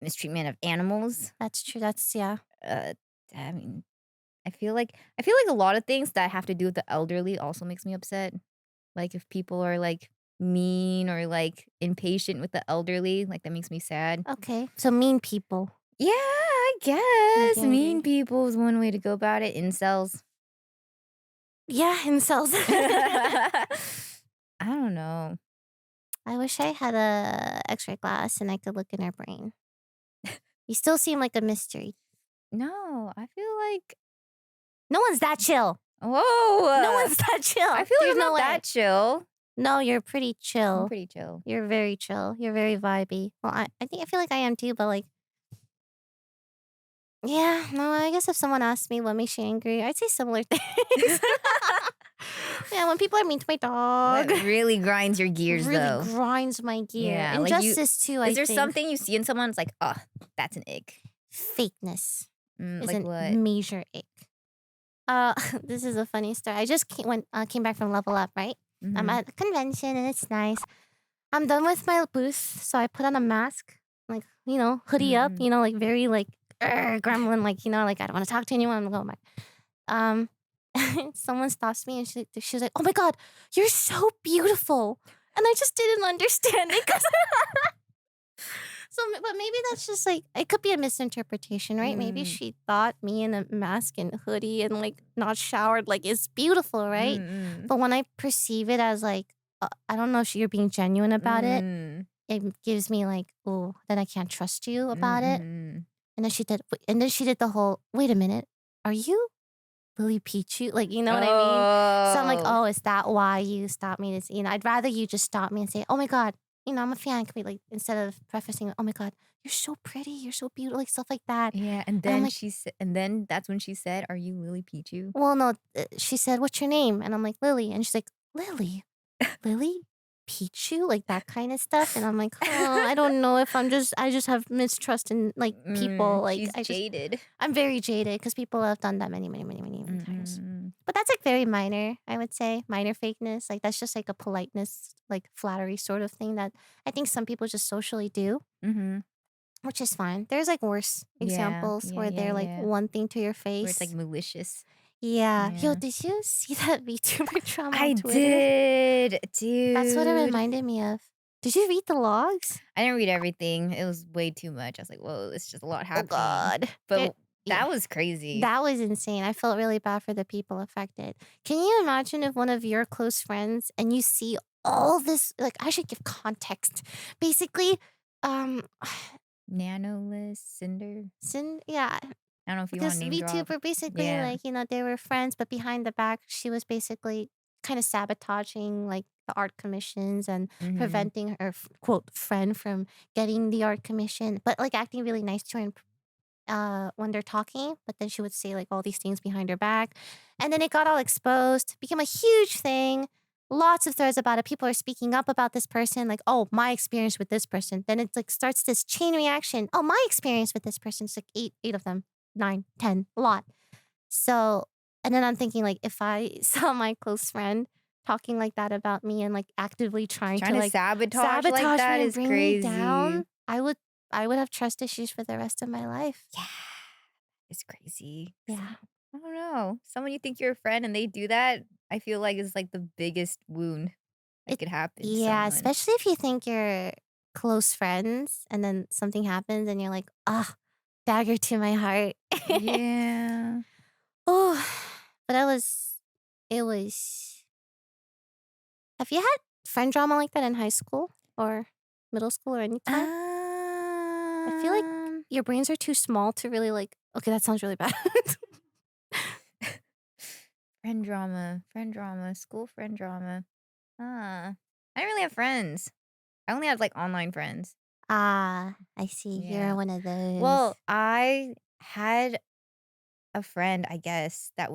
Mistreatment of animals. That's true. That's yeah. Uh, I mean, I feel like a lot of things that have to do with the elderly also makes me upset. Like if people are like mean or like impatient with the elderly, like that makes me sad. Okay. So mean people Yeah, I make guess you mean angry. people is one way to go about it. Incels. Yeah, incels. I don't know. I wish I had a X-ray glass and I could look in her brain. You still seem like a mystery. No, I feel like No one's that chill. whoa. No one's that chill. I feel like There's I'm no not way. that chill. No, you're pretty I'm chill. pretty chill. You're very chill. You're very vibey. Well, I feel like I am too, but like, yeah, no, I guess if someone asked me what makes you angry, I'd say similar things. Yeah, when people are mean to my dog, That really grinds your gears really though. grinds my gear. Yeah, like you. Injustice too, I Is there think. something you see in someone? It's like, oh, that's an ick. Fakeness is Like a what? major ick. This is a funny story. I just came back from Level Up, right? I'm Mhm. at a convention and it's nice. I'm done with my booth, so I put on a mask, like hoodie up, Mhm. like very like gremlin, like like I don't want to talk to anyone. I'm going back. Um, someone stops me and she was like, "Oh my god, you're so beautiful," and I just didn't understand it because. But maybe that's just like it could be a misinterpretation, right? Maybe Mm. she thought me in a mask and hoodie and like not showered like is beautiful, right? Mm. But when I perceive it as like I don't know if you're being genuine about it, Mm. it gives me like, oh, then I can't trust you about it. Mm. And then she did the whole, wait a minute, are you Lily Pichu? Like, you know what I mean? So I'm like, Oh. oh, is that why you stopped me? I'd rather you just stop me and say, oh my God, I'm a fan. Can we like, instead of prefacing, oh my God, you're so pretty, you're so beautiful, like stuff like that. Yeah, And I'm like, and then that's when she said, "Are you Lily Pichu?" well, no, she said, what's your name? And I'm like, Lily. And she's like, Lily? Lily? Pichu? Like that kind of stuff. And I'm like, oh, I don't know if I just have mistrust in like people. Like She's jaded. I'm very jaded because people have done that many, many, many, many, many times. Mm-mm. But that's like very minor, I would say. Minor fakeness. Like that's just like a politeness, like flattery sort of thing that I think some people just socially do, Mhm. which is fine. There's like worse Yeah, examples yeah, where yeah, they're like yeah. one thing to your Where it's, like, face. malicious. Yeah. Yo, Yeah. did you see that VTuber drama on I Twitter? did, That's what it dude. reminded me of. Did you read the logs? I didn't read everything. It was way too much. I was like, "Whoa, it's just a lot Oh happening." God. But Yeah. that was crazy. That was insane. I felt really bad for the people affected. Can you imagine if one of your close friends and you see all this, like I should give context. Basically, um Nanoless, Cinder. yeah, I don't know if you wanna this name drop. VTuber basically Yeah. like, they were friends, but behind the back, she was basically kind of sabotaging like the art commissions and Mhm. preventing her quote friend from getting the art commission, but like acting really nice to her and when they're talking, but then she would say like all these things behind her back. And then it got all exposed, became a huge thing. Lots of threads about it. People are speaking up about this person, like, oh, my experience with this person. Then it like starts this chain reaction. Oh, my experience with this person. It's like eight of them, 9, 10, a lot. So, and then I'm thinking like if I saw my close friend talking like that about me and like actively trying Trying to to like sabotage like sabotage that me and is bring me crazy. down, I would have trust issues for the rest of my life. Yeah. It's crazy. Yeah. I don't know. Someone you think you're a friend and they do that, I feel like is like the biggest wound that It could happen to Yeah, someone. especially if you think you're close friends and then something happens and you're like, "Ah, dagger to my heart." Yeah. Oh, but it was have you had friend drama like that in high school or middle school or any time? I feel like Um, your brains are too small to really like, okay, that sounds really bad. friend drama, school friend drama. Huh. I didn't really have friends. I only had like online friends. Ah, I see. You're Yeah. one of those. Well, I had a friend, I guess, that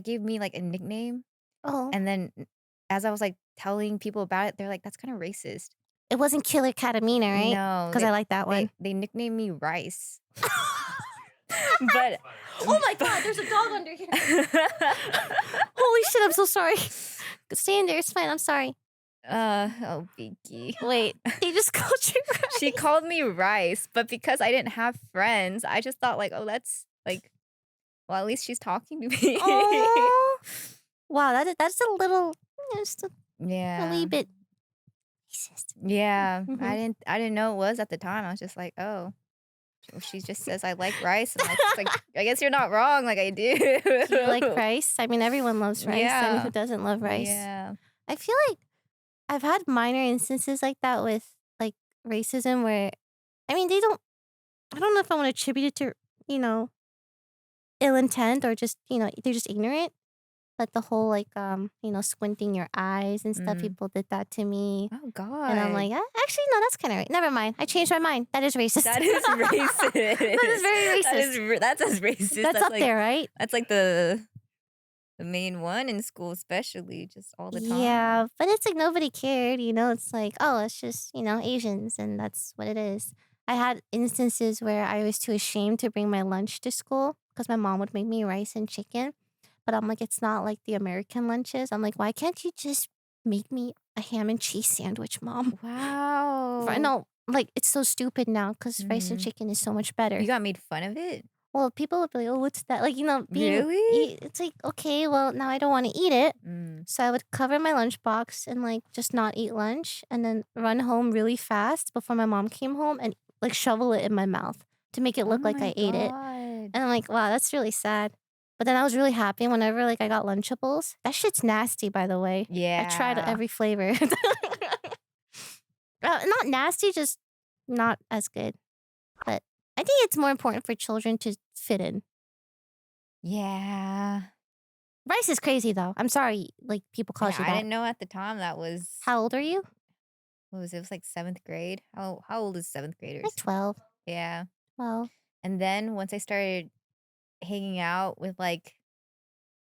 gave me like a nickname. Oh, And then as I was like telling people about it, they're like, that's kind of racist. it wasn't Killer Katamina, right? No, Because I like that one. they nicknamed me Rice. But Oh my God, there's a dog under here. Holy shit, I'm so sorry. Stay in there. It's fine. I'm sorry. oh, Binky. Wait, they just called you She right. called me Rice, but because I didn't have friends, I just thought like, oh, that's like, well, at least she's talking to me. Oh, wow. That's a little, just a wee Yeah. bit racist. Yeah. Mm-hmm. I didn't know it was at the time. I was just like, oh, she just says I like rice, and I was just like, I guess you're not wrong. Like I do. Do you like rice? I mean, everyone loves rice. I mean, who Yeah. doesn't love rice? Yeah. I feel like I've had minor instances like that with like racism where, I mean, I don't know if I want to attribute it to, you know, ill intent or just, they're just ignorant. But the whole like squinting your eyes and stuff, Mm. people did that to me. Oh And I'm God. like, actually no, that's kind of right. Never mind. I changed my mind. That is racist. That is racist. That is very That racist. is that's as racist. That's up there, right? That's like the main one in school, especially just all the time. Yeah, but it's like nobody cared, It's like, oh, it's just, Asians and that's what it is. I had instances where I was too ashamed to bring my lunch to school because my mom would make me rice and chicken. But I'm like, it's not like the American lunches. I'm like, why can't you just make me a ham and cheese sandwich, mom? Wow. No, like it's so stupid now because rice and Mhm. chicken is so much You better. got made fun of it? Well, people would be like, oh, what's that? Like, Really? it's like, okay, well, now I don't want to eat it. Mm. So I would cover my lunchbox and like just not eat lunch and then run home really fast before my mom came home and like shovel it in my mouth to make it Oh look like my I ate it. god. And I'm like, wow, that's really sad. But then I was really happy whenever like I got Lunchables. That shit's nasty, by the way. I tried Yeah. every flavor. Not nasty, just not as good. But I think it's more important for children to fit in. Yeah. Rice is crazy though. I'm sorry, like people called Yeah, you I that. didn't know at the time that was How old are you? what was it? It was like 7th grade. How old is 7th Like graders? 12. Yeah. 12. And then once I started hanging out with, like,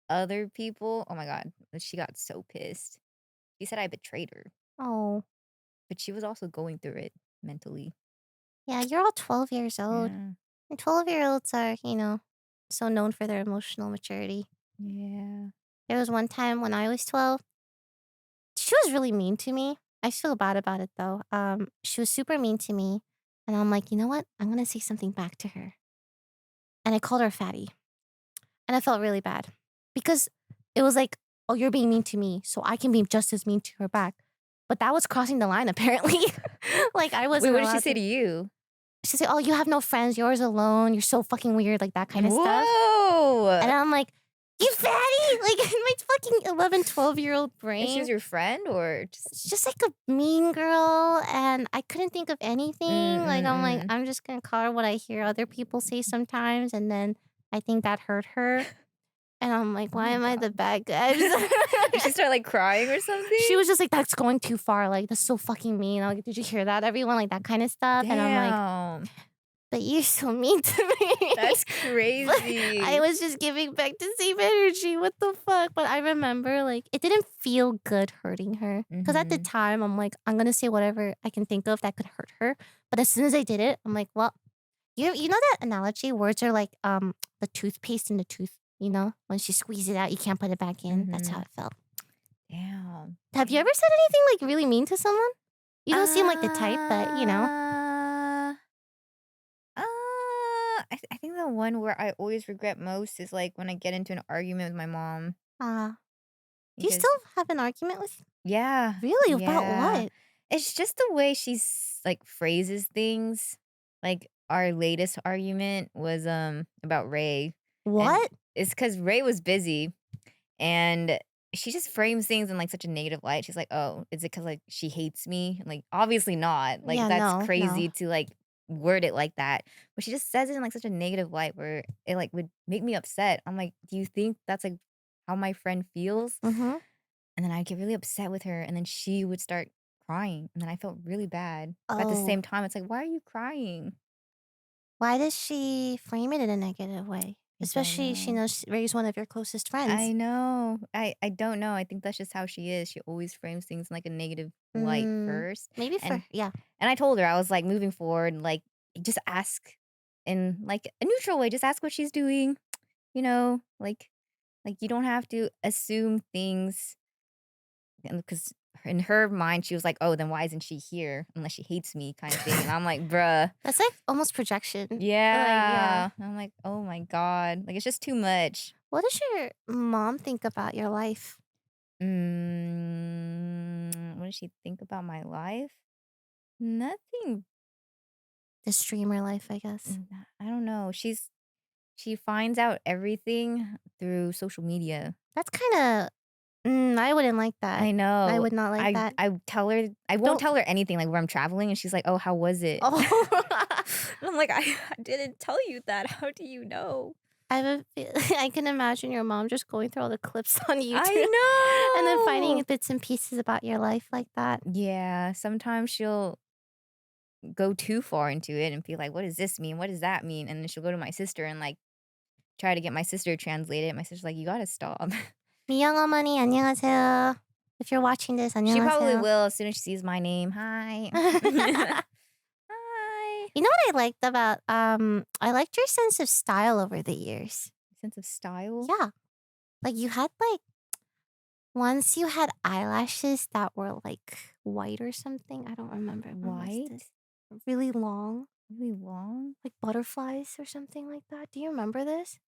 other people, oh my god, she got so pissed. She said I betrayed her, Oh, but she was also going through it mentally. yeah, you're all 12 years old. Yeah. And 12-year-olds are, so known for their emotional maturity. Yeah. There was one time when I was 12, she was really mean to me. I feel bad about it though. She was super mean to me. And I'm like, you know what? I'm gonna say something back to her. And I called her a fatty. And I felt really bad. Because it was like, oh, you're being mean to me, so I can be just as mean to her back. But that was crossing the line apparently. Like I Wait, wasn't what did she allowed say to. to you? She said, "Oh, you have no friends. Yours alone. You're so fucking weird," like that kind of stuff. Whoa! And I'm like, "You fatty!" Like in my fucking 11, 12-year-old And she brain. was your friend or just It's just like a mean girl, and I couldn't think of anything. Like I'm like, mm. I'm just gonna call her what I hear other people say sometimes, and then I think that hurt her. And I'm like, Oh why my am I the god. bad guy? Did she start, like, crying or She something? was just like, that's going too far. Like, that's so fucking mean. I'm like, did you hear that, everyone? Like, that kind of stuff. And I'm like, Damn. but you're so mean to me. That's But I crazy. was just giving back the same energy. What the fuck? But I remember, like, it didn't feel good hurting her. Because at the Mhm. time, I'm like, I'm going to say whatever I can think of that could hurt her. But as soon as I did it, I'm like, well, you know that analogy? Words are like the toothpaste in the tooth. Once you squeeze it out, you can't put it back in. That's how Mhm. it felt. Damn. Have you Damn. ever said anything, like, really mean to someone? You don't seem like the type, but. I think the one where I always regret most is, like, when I get into an argument with my mom Do you because still have an argument with. yeah, Really? About yeah. what? It's just the way like, phrases things. Like, our latest argument was, about Ray, and What? it's because Ray was busy, and she just frames things in, like, such a negative light. She's like, "Oh, is it because like, she hates me?" Like, obviously not. Like, Yeah, that's no, no. crazy to, like, word it like that. But she just says it in, like, such a negative light where it, like, would make me upset. I'm like, "Do you think that's, like, how my friend feels?" Mhm. And then I'd get really upset with her, and then she would start crying, and then I felt really bad. But at the Oh. same time, it's like, "Why are you crying?" Why does she frame it in a negative way? I don't Especially she know. knows Ray's one of your closest I friends. know. I don't know. I think that's just how she is. She always frames things in, like, a negative light Mm, first, maybe and for yeah. I told her, I was like, "Moving forward, like, just ask in, like, a neutral way, just ask what she's doing, you know? Like, you don't have to assume things." Because in her mind, she was like, "Oh, then why isn't she here unless she hates me," kinda thing, and I'm like, "Bruh." That's like almost projection. Like, yeah. Yeah. I'm like, "Oh my god." Like, it's just too much. What does your mom think about your life? What does she think about my life? Nothing. The streamer life, I guess. I don't know. She finds out everything through social media. That's kinda I wouldn't like that. I I know. would not like that. I tell her I won't Don't tell her anything, like, where I'm traveling, and she's like, "Oh, how was it?" oh. And I'm like, I didn't tell you that. How do you know?" I have a feel I can imagine your mom just going through all the clips on I YouTube and then finding know! bits and pieces about your life like that. Yeah, sometimes she'll go too far into it and be like, "What does this mean? What does that mean?" And then she'll go to my sister and, like, try to get my sister to translate it. My sister's like, "You gotta stop." 미영 어머니 안녕하세요. If you're watching this, She probably 안녕하세요. will as soon as she sees my name. "Hi." You "Hi." know what I liked about I liked your sense of style over the years. Sense of style? Yeah. Like you had like once you had eyelashes that were like white or something. I don't remember. When was this? White? Really long, Really long? like butterflies or something like that. Do you remember this?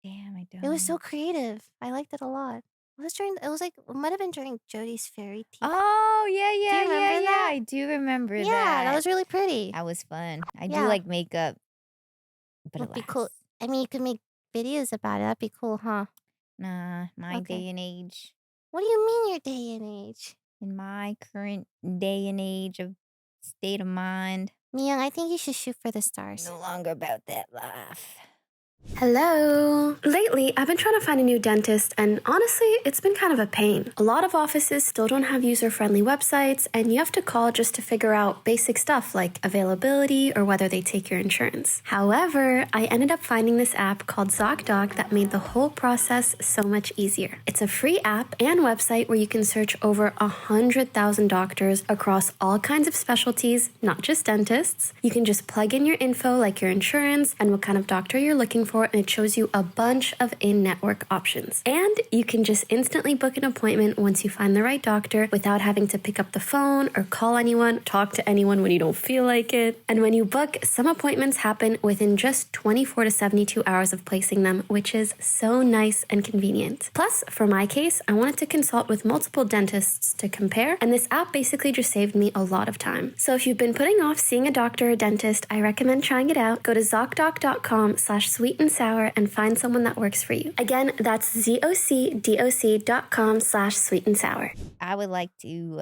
Damn, I It was so don't. creative. I liked it a lot. It was like it might have been during Jody's fairy tea. Oh, yeah, Do you yeah, yeah, remember yeah, that? I do remember Yeah, that that. was really pretty. That was fun. I do Yeah, like makeup, but would be cool. alas. I mean, you could make videos about it. That'd be cool, huh? Nah, my Okay. day and age. What do you mean your day and age? In my current day and age of state of mind, Miyoung, I think you should shoot for the stars. no longer about that life. Hello. Lately, I've been trying to find a new dentist, and honestly, it's been kind of a pain. A lot of offices still don't have user-friendly websites, and you have to call just to figure out basic stuff like availability or whether they take your insurance. However, I ended up finding this app called ZocDoc that made the whole process so much easier. It's a free app and website where you can search over 100,000 doctors across all kinds of specialties, not just dentists. You can just plug in your info like your insurance and what kind of doctor you're looking for, and it shows you a bunch of in-network options. And you can just instantly book an appointment once you find the right doctor without having to pick up the phone or call anyone, talk to anyone when you don't feel like it. And when you book, some appointments happen within just 24 to 72 hours of placing them, which is so nice and convenient. Plus, for my case, I wanted to consult with multiple dentists to compare, and this app basically just saved me a lot of time. So if you've been putting off seeing a doctor or dentist, I recommend trying it out. Go to ZocDoc.com/sweetandsour and find someone that works for you. Again, that's ZocDoc.com/sweetandsour. I would like to,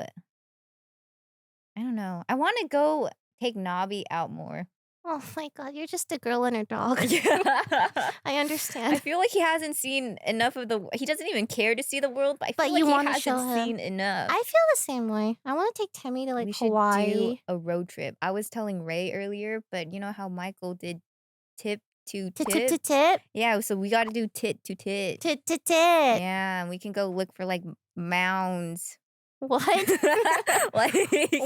I don't know. I want to go take Nabi out more. Oh my god, you're just a girl and her dog. I I understand. feel like he hasn't seen enough of he doesn't even care to see the world, but I But feel you like wanna he show hasn't him. seen enough. I feel the same way. I want to take Timmy to like We should do Hawaii. a road trip. I was telling Ray earlier, but you know how Michael did tip to Tit tit tip? tit tit. Yeah, so we got to do tit to tit. Tit tit tit. Yeah, and we can go look for like mounds. What? Like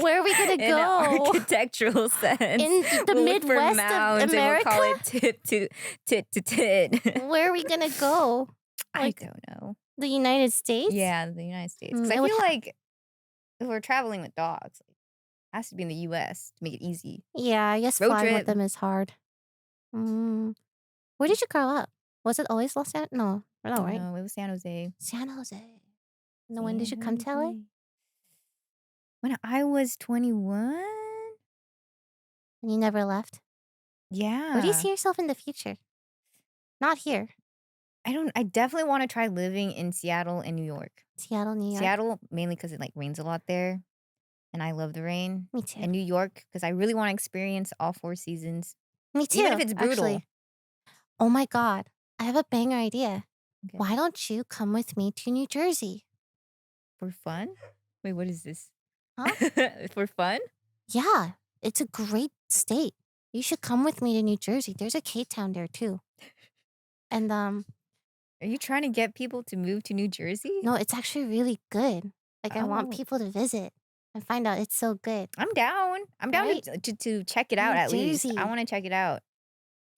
Where are we gonna in an go? architectural sense. In the We'll look for Midwest of mounds and we'll call America? it tit to tit. Where are we gonna go? I Like don't know. the United States? Yeah, the United States. Because It I would feel ha- like if we're traveling with dogs, it has to be in the US to make it easy. yeah, I guess Road flying with trip. them is hard. Mm. Where did you grow up? Was it always Los Angeles? No, no, right? No, it was San Jose. San Jose. And then when did San you come to LA? Jose. When I was 21? And you never left? Where do you Yeah. see yourself in the future? Not here. I definitely want to try living in Seattle and New York. Seattle, New York. Seattle, mainly because it like rains a lot there. And I love the rain. Me too. And New York, because I really want to experience all 4 seasons. Me too. Even if it's brutal. Actually. Oh my god. I have a banger idea. Okay. Why don't you come with me to New Jersey? For fun? Wait, what is this? Huh? For fun? Yeah. It's a great state. You should come with me to New Jersey. There's a K-Town there too. And Are you trying to get people to move to New Jersey? no, it's actually really good. Like I want Oh. people to visit and find out it's so good. I'm down. I'm down Right? to check it out New at least. Jersey. I want to check it out.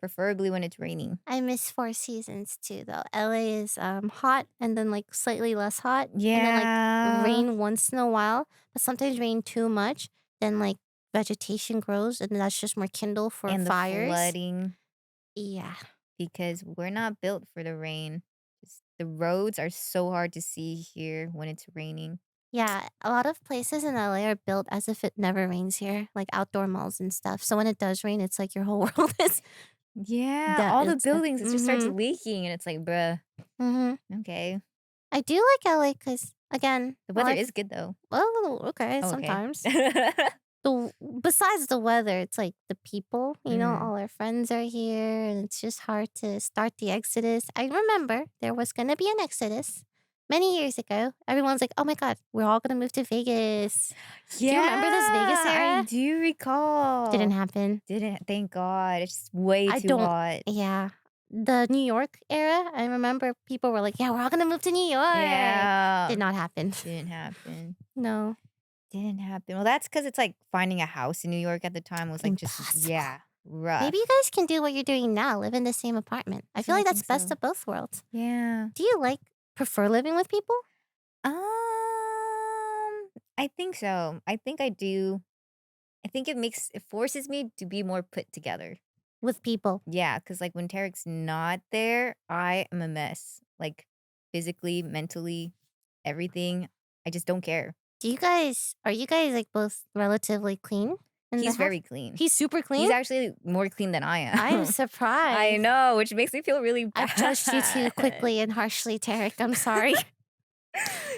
Preferably when it's raining. I miss 4 seasons too though. LA is hot and then like slightly less hot. And then Yeah. like rain once in a while, but sometimes rain too much, then like vegetation grows and that's just more kindle for And the fires. flooding. Yeah. Because we're not built for the rain. The roads are so hard to see here when it's raining. Yeah, a lot of places in LA are built as if it never rains here, like outdoor malls and stuff. So when it does rain, it's like your whole world is Yeah, all the it's buildings, it just starts mhm. leaking and it's like, bruh, Mhm. okay. I do like LA because again, The well, weather is good though. well, okay, Oh, okay. sometimes. Besides the weather, it's like the people, all our friends are here, and it's just hard to start the exodus. I remember there was going to be an exodus many years ago. Everyone's like, oh my God, we're all going to move to Vegas. Do you remember this Vegas I era? do recall. Didn't happen. Didn't, thank God. It's just way I too don't, hot. yeah. The New York era, I remember people were like, yeah, we're all going to move to New York. Yeah. Did not happen. Didn't happen. No. Didn't happen. Well, that's because it's like finding a house in New York at the time was like just, Impossible. yeah, rough. Maybe you guys can do what you're doing now, live in the same apartment. I feel like that's think best so. of both worlds. Yeah. Do you prefer living with people? I think so. I think I do. I think it forces me to be more put together. With people. Yeah, because like when Tarik's not there, I am a mess. Like physically, mentally, everything. I just don't care. Are you guys like both relatively clean? In the He's house? very clean. He's super clean? He's actually more clean than I am. I'm surprised. I know, which makes me feel really bad. I've judged you too quickly and harshly, Tarik. I'm sorry.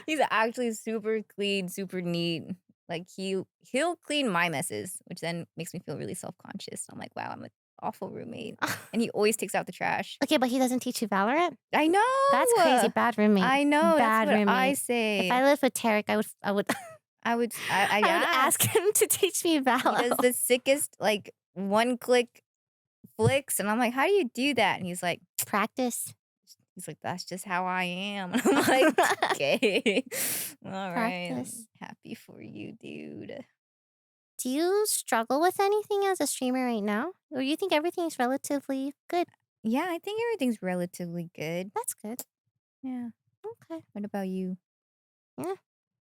He's actually super clean, super neat. Like he'll clean my messes, which then makes me feel really self-conscious. I'm like, wow, I'm a awful roommate. And he always takes out the trash. Okay, but he doesn't teach you Valorant? I know. That's crazy. Bad roommate. I know. Bad That's what I roommate. say. If I lived with Tarik, I would I would I would yeah. ask him to teach me He does Valo. the sickest like one click flicks, and I'm like, how do you do that? And he's like, Practice. that's just how I am. And I'm like, okay, all right, Practice. happy for you, dude. Do you struggle with anything as a streamer right now? Or you think everything's relatively good? Yeah, I think everything's relatively good. That's good. Yeah. Okay. What about you?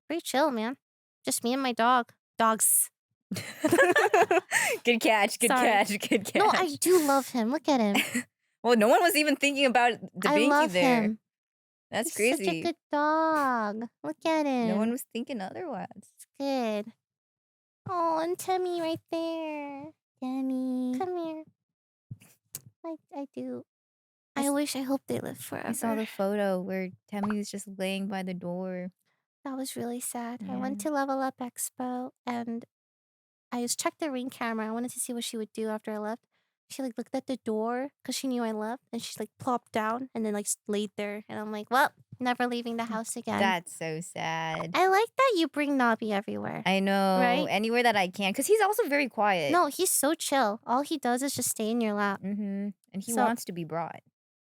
Pretty chill, man. Just me and my dog. Dogs. Good catch. Good Sorry. catch. Good catch. No, I do love him. Look at him. Well, no one was even thinking about the I binky love there. him. That's He's crazy. such a good dog. Look at him. No one was thinking otherwise. It's good. Oh, and Timmy right there. Demi. Come here. I do. I I s- wish, I hope they live forever. I saw the photo where Temmie was just laying by the door. That was really sad. I went Yeah. to Level Up Expo and I just checked the Ring camera. I wanted to see what she would do after I left. She like looked at the door because she knew I left, and she like plopped down and then like laid there. And I'm like, well, never leaving the house again. That's so sad. I like that you bring Nabi everywhere. I know. Right? Anywhere that I can. Because he's also very quiet. No, he's so chill. All he does is just stay in your lap. Mm-hmm. And he So- wants to be brought.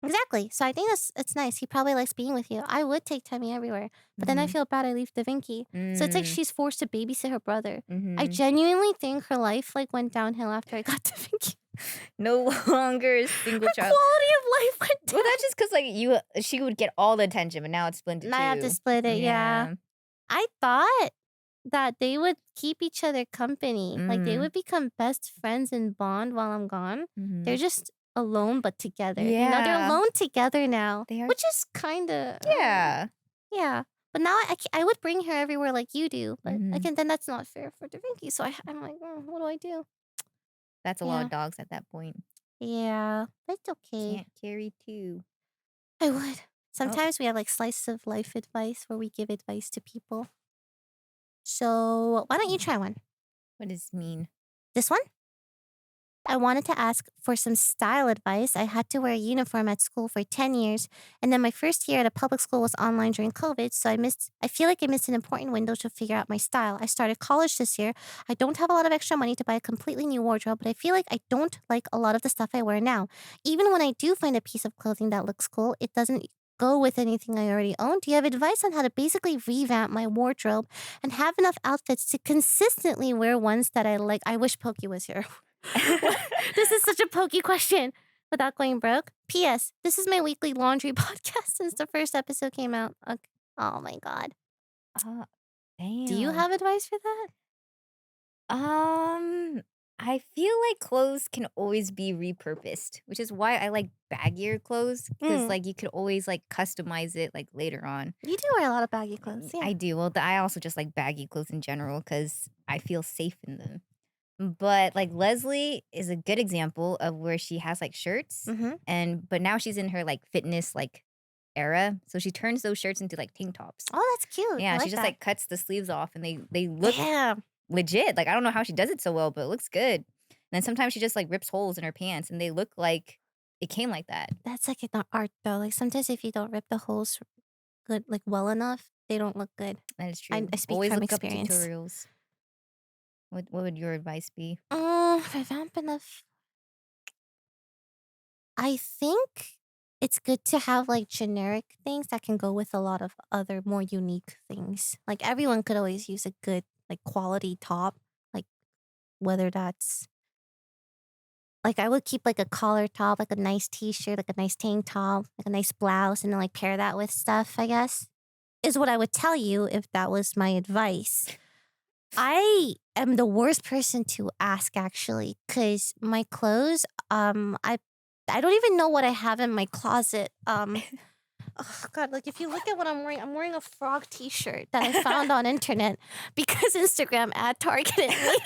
Exactly. So I think it's nice. He probably likes being with you. I would take Temmie everywhere, but then I feel bad I leave Da Vinci. So it's like she's forced to babysit her brother. Mm-hmm. I genuinely think her life like went downhill after I got Da Vinci. No longer a single Her child. quality of life went down. Well, that's just because like she would get all the attention, but now it's split into Now I have to two. split it. Yeah. I thought that they would keep each other company. Like they Mm. would become best friends and bond while I'm gone. Mhm. They're just alone but together. You know, they're Yeah. alone together now. They are- Which is kind of Yeah. yeah. But now I would bring her everywhere like you do. But Mhm. again, then that's not fair for Da Vinci. So I'm like, what do I do? That's a lot Yeah. of dogs at that point. Yeah, that's okay. Can't carry two. I would. Sometimes we have like slice of life advice where we give advice to people. So why don't you try one? What does this mean? This one? I wanted to ask for some style advice. I had to wear a uniform at school for 10 years, and then my first year at a public school was online during COVID, so I feel like I missed an important window to figure out my style. I started college this year. I don't have a lot of extra money to buy a completely new wardrobe, but I feel like I don't like a lot of the stuff I wear now. Even when I do find a piece of clothing that looks cool, it doesn't go with anything I already own. Do you have advice on how to basically revamp my wardrobe and have enough outfits to consistently wear ones that I like? I wish Pokey was here. This is such a pokey question. Without going broke. P.S. This is my weekly laundry podcast since the first episode came out. Okay. Oh my god. Damn. Do you have advice for that? I feel like clothes can always be repurposed, which is why I like baggier clothes because like you could always like customize it like later on. You do wear a lot of baggy clothes. Yeah. I do. Well, I also just like baggy clothes in general because I feel safe in them. But like Leslie is a good example of where she has like shirts Mm-hmm. but now she's in her like fitness like era. So she turns those shirts into like tank tops. Oh, that's cute. Yeah, I she just that. like cuts the sleeves off and they look Damn. legit. Like I don't know how she does it so well, but it looks good. And then sometimes she just like rips holes in her pants and they look like it came like that. That's like an art though. Like sometimes if you don't rip the holes good, like well enough, they don't look good. That is true. I speak Always from look experience. up tutorials. What would your advice be? Revamp enough. I think it's good to have like generic things that can go with a lot of other more unique things. Like everyone could always use a good like quality top, like whether that's like I would keep like a collar top, like a nice t-shirt, like a nice tank top, like a nice blouse, and then like pair that with stuff, I guess. Is what I would tell you if that was my advice. I am the worst person to ask actually, because my clothes, I don't even know what I have in my closet. Oh God, like if you look at what I'm wearing a frog t-shirt that I found on internet because Instagram ad targeted me.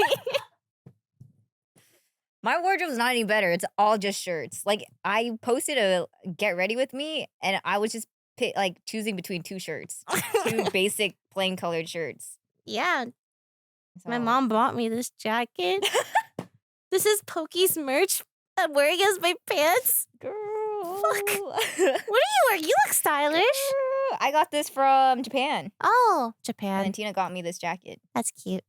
My wardrobe's not any better. It's all just shirts. Like I posted a get ready with me and I was just choosing between two shirts. Two basic plain colored shirts. Yeah, my So- mom bought me this jacket. This is Pokey's merch. I'm wearing as my pants. Girl. Fuck. What are you wearing? You look stylish. I got this from Japan. Oh, And Japan. then Tina got me this jacket. That's cute.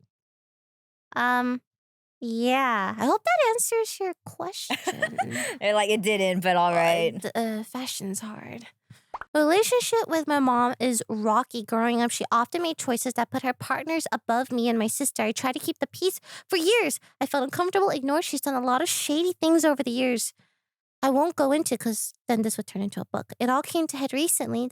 Yeah. I hope that answers your question. Like it didn't, but all right. Fashion's hard. Relationship with my mom is rocky. Growing up, she often made choices that put her partners above me and my sister. I tried to keep the peace for years. I felt uncomfortable, ignored. She's done a lot of shady things over the years. I won't go into because then this would turn into a book. It all came to head recently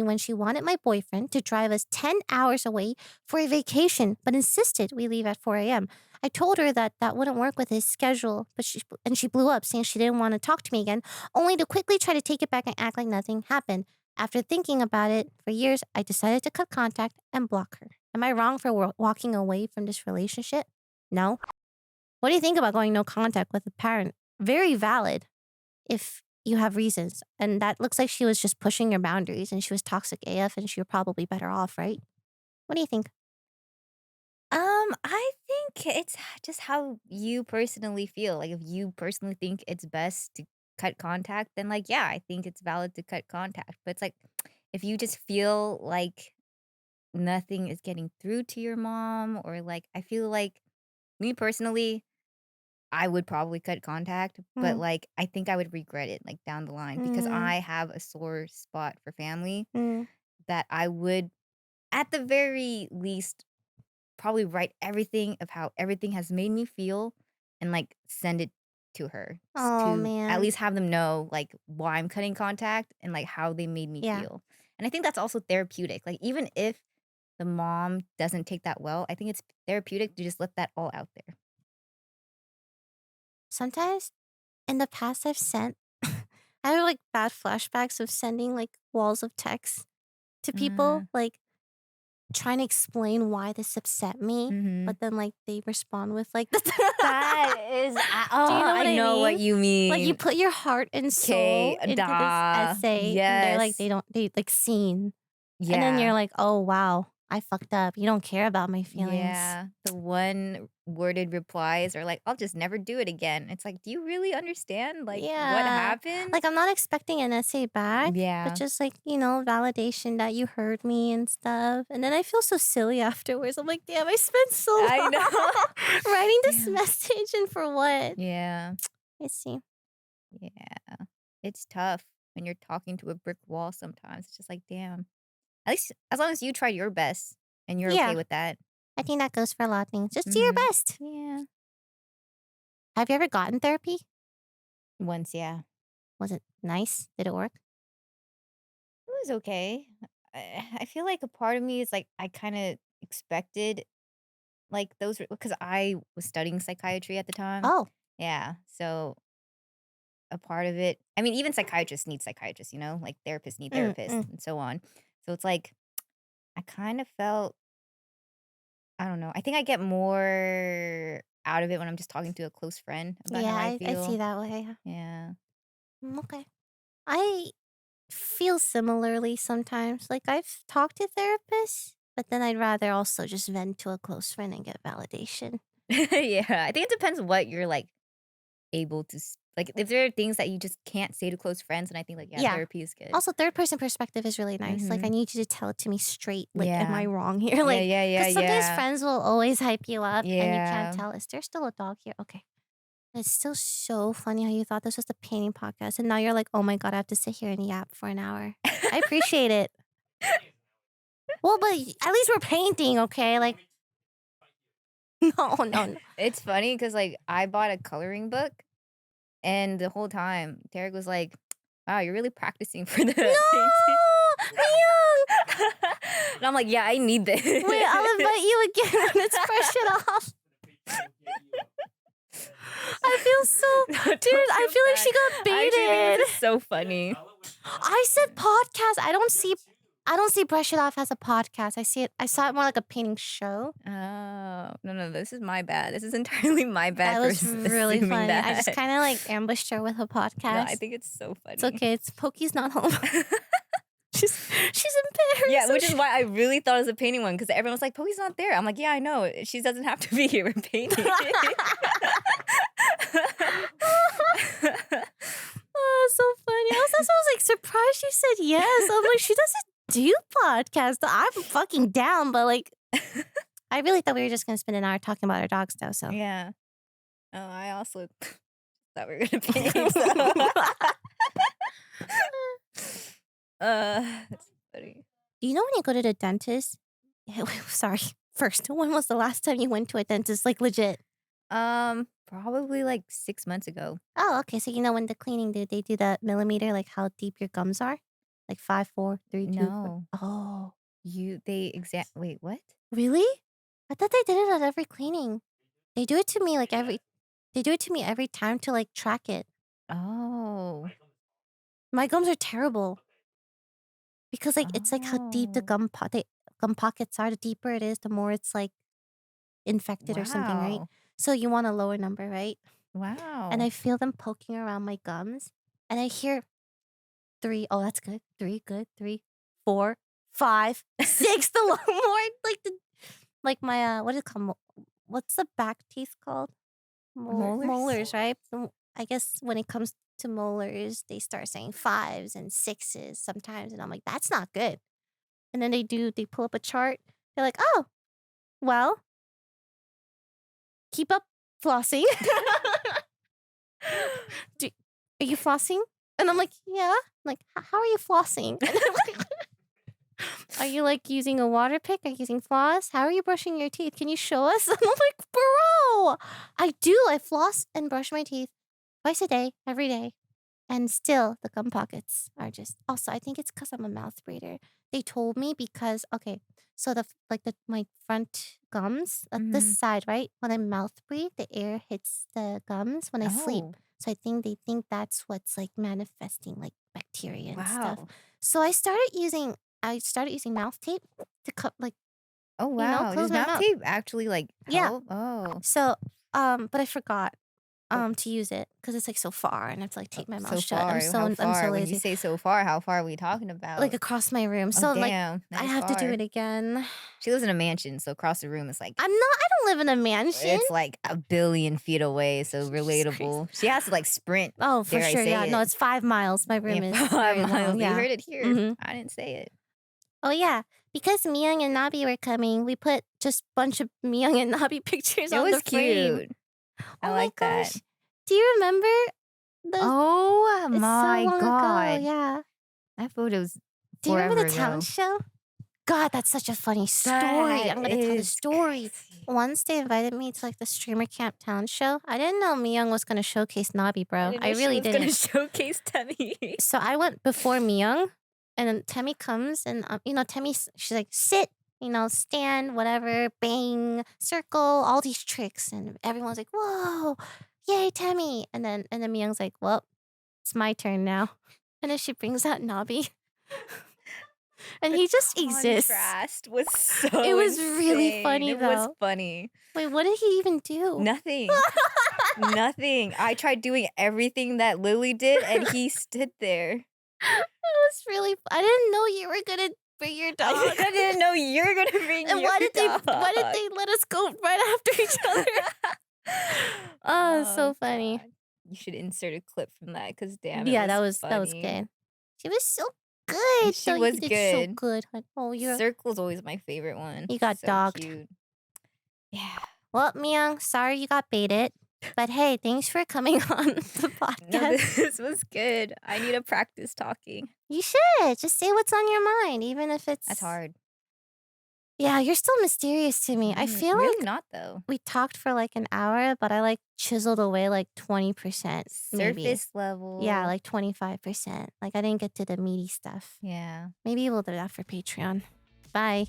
when she wanted my boyfriend to drive us 10 hours away for a vacation, but insisted we leave at 4 a.m. I told her that wouldn't work with his schedule, but she blew up saying she didn't want to talk to me again, only to quickly try to take it back and act like nothing happened. After thinking about it for years, I decided to cut contact and block her. Am I wrong for walking away from this relationship? No. What do you think about going no contact with a parent? Very valid if you have reasons. And that looks like she was just pushing your boundaries and she was toxic AF and she was probably better off, right? What do you think? I think it's just how you personally feel. Like if you personally think it's best to cut contact, then like yeah, I think it's valid to cut contact. But it's like if you just feel like nothing is getting through to your mom, or like I feel like me personally, I would probably cut contact, but Mm, like I think I would regret it like down the line because mm, I have a sore spot for family mm. that I would at the very least probably write everything of how everything has made me feel and like send it to her Oh, to at man. least have them know like why I'm cutting contact and like how they made me Yeah. feel. And I think that's also therapeutic. Like even if the mom doesn't take that well, I think it's therapeutic to just let that all out there. Sometimes in the past, I have like bad flashbacks of sending like walls of text to people, like trying to explain why this upset me. Mm-hmm. But then like they respond with like, That is, Do you know what I I know what mean? you mean. Like you put your heart and soul Okay, into this da, essay, and they're like, yes, they like seen, and then yeah, you're like, oh wow, I fucked up. You don't care about my feelings. yeah. The one worded replies are like, "I'll just never do it again." It's like, do you really understand like what Yeah. happened? Like I'm not expecting an essay back, but Yeah, just like, validation that you heard me and stuff. And then I feel so silly afterwards. I'm like, damn, I spent so I long know. writing this Damn. message and for what? Yeah, I see. yeah. It's tough when you're talking to a brick wall. Sometimes it's just like, damn. At least as long as you tried your best and you're okay Yeah. with that. I think that goes for a lot of things. Just do your Mm-hmm. best. Yeah. Have you ever gotten therapy? Once, yeah. Was it nice? Did it work? It was okay. I feel like a part of me is like I kind of expected like those because I was studying psychiatry at the time. Oh, Yeah, so a part of it. I mean, even psychiatrists need psychiatrists, like therapists need therapists mm. and so on. So it's like I kind of felt I don't know. I think I get more out of it when I'm just talking to a close friend about Yeah, how I I see feel. that way. Yeah. Okay. I feel similarly sometimes. Like I've talked to therapists, but then I'd rather also just vent to a close friend and get validation. Yeah, I think it depends what you're like able to like if there are things that you just can't say to close friends, and I think like yeah, Yeah. therapy is good. Also, third person perspective is really nice. Like, I Mhm. need you to tell it to me straight. Like, am Yeah. I wrong here? Yeah, Like, yeah, yeah, because sometimes yeah. friends will always hype you up and you can't Yeah. tell. Is there still a dog here? Okay. It's still so funny how you thought this was the painting podcast. And now you're like, oh my God, I have to sit here and yap for an hour. I appreciate it. Well, but at least we're painting, okay? Like, no. It's funny because like I bought a coloring book, and the whole time Tarik was like, "Wow, you're really practicing for the painting." No! Miyoung! And I'm like, "Yeah, I need this." Wait, I'll invite you again. Let's brush it off. I feel so... Dude, I feel like she got I actually think baited. this is so funny. I said podcast. I don't see Brush It Off as a podcast. I saw it more like a painting show. Oh, no, this is my bad. This is entirely my bad That for was really assuming funny. that. I just kind of like ambushed her with a podcast. No, I think it's so funny. It's okay. It's Pokey's not home. she's in Paris. Yeah, which is why I really thought it was a painting one, because everyone's like, Pokey's not there. I'm like, yeah, I know. She doesn't have to be here. We're painting. Oh, so funny. I was like surprised she said yes. I'm like, she doesn't do podcasts. I'm fucking down, but like, I really thought we were just gonna spend an hour talking about our dogs though. So Yeah. Oh, I also thought we were gonna paint. So. That's funny. Do you know when you go to the dentist? Sorry. First, when was the last time you went to a dentist? Like legit. Probably like 6 months ago. Oh, okay. So you know when the cleaning they do the millimeter, like how deep your gums are, like 5, 4, 3, 2. No. Oh, Wait, what? really? I thought they did it at every cleaning. They do it to me like every. They do it to me every time to like track it. Oh. My gums are terrible. Because like it's like how deep the gum pockets are. The deeper it is, the more it's like infected or something, right? Wow. So you want a lower number, right? Wow. And I feel them poking around my gums, and I hear 3. Oh, that's good. 3, good. 3, 4, 5, 6. The more like my what is it called? What's the back teeth called? Molars? Molars, right? I guess when it comes to molars, they start saying 5s and 6s sometimes, and I'm like, that's not good. And then they pull up a chart. They're like, oh, well, keep up flossing. Are you flossing? And I'm like, yeah. I'm like, how are you flossing? And they're like, are you like using a water pick? Are you using floss? How are you brushing your teeth? Can you show us? And I'm like, bro, I do. I floss and brush my teeth twice a day, every day. And still, the gum pockets are just. Also, I think it's because I'm a mouth breather. They told me because so my front gums, this side, right? When I mouth breathe, the air hits the gums when I sleep. Oh. So I think they think that's what's like manifesting like bacteria and stuff. Wow. So I started using mouth tape to cut like Oh, wow. close Does my mouth mouth. tape actually like Yeah. help? Oh. So but I forgot to use it because it's like so far and I have to like tape my mouth So shut. far. I'm How so far? When you lazy. say so far, how far are we talking about? Like across my room. Oh, So like damn. I Nice have to do far. it again. She lives in a mansion, so across the room is like I don't live in a mansion. it's like a billion feet away, so Jesus relatable. She has to like sprint. Oh, for Dare I sure. say Yeah. No, it. it's 5 miles. My room Yeah, is 5 very miles. long. You Yeah. heard it here. Mhm. I didn't say it. Oh yeah. Because Miyoung and Nabi were coming, we put just a bunch of Miyoung and Nabi pictures It on was the frame. cute. I Oh like my that. gosh. Do you remember the Oh it's my so long god. ago, yeah. That photo's Do you remember forever the talent ago. show? God, that's such a funny story. That I'm gonna tell the is story. crazy. Once they invited me to like the streamer camp talent show. I didn't know Miyoung was gonna showcase Nabi, bro. I really She was gonna didn't. showcase Temmie. So I went before Miyoung, and then Temmie comes, and Temmie, she's like, sit, stand, whatever, bang, circle, all these tricks, and everyone's like, whoa, yay, Temmie, and then Miyoung's like, well, it's my turn now, and then she brings out Nabi, and he just exists. Contrast was so It was really insane. funny, It was though. funny. Wait, what did he even do? Nothing. Nothing. I tried doing everything that Lily did, and he stood there. It was really. I didn't know you were gonna bring your dog. I didn't know you were gonna bring And your why did dog. they let us go right after each other? Oh, so funny. God. You should insert a clip from that, because damn, Yeah, it that was was funny. good. She was so good. She though. You was did good. so good. Hon. Oh, you're Circle's always my favorite one. You got so dogged. Cute. Yeah. well, Miyoung. Sorry you got baited, but hey, thanks for coming on the podcast. No, this was good. I need to practice talking. You should just say what's on your mind, even if it's That's hard. Yeah, you're still mysterious to me. I feel really like not though. we talked for like an hour, but I like chiseled away like 20%, maybe. Surface level. Yeah, like 25%. Like I didn't get to the meaty stuff. Yeah. Maybe we'll do that for Patreon. Bye.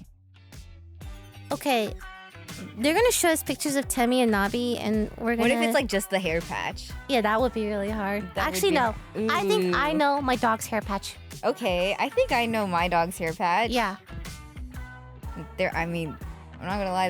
Okay, they're gonna show us pictures of Temmie and Nabi, and we're gonna. What if it's like just the hair patch? Yeah, that would be really hard. That would Actually, be- no. I think I Ooh. know my dog's hair patch. Okay, I think I know my dog's hair patch. Yeah. I'm not gonna lie.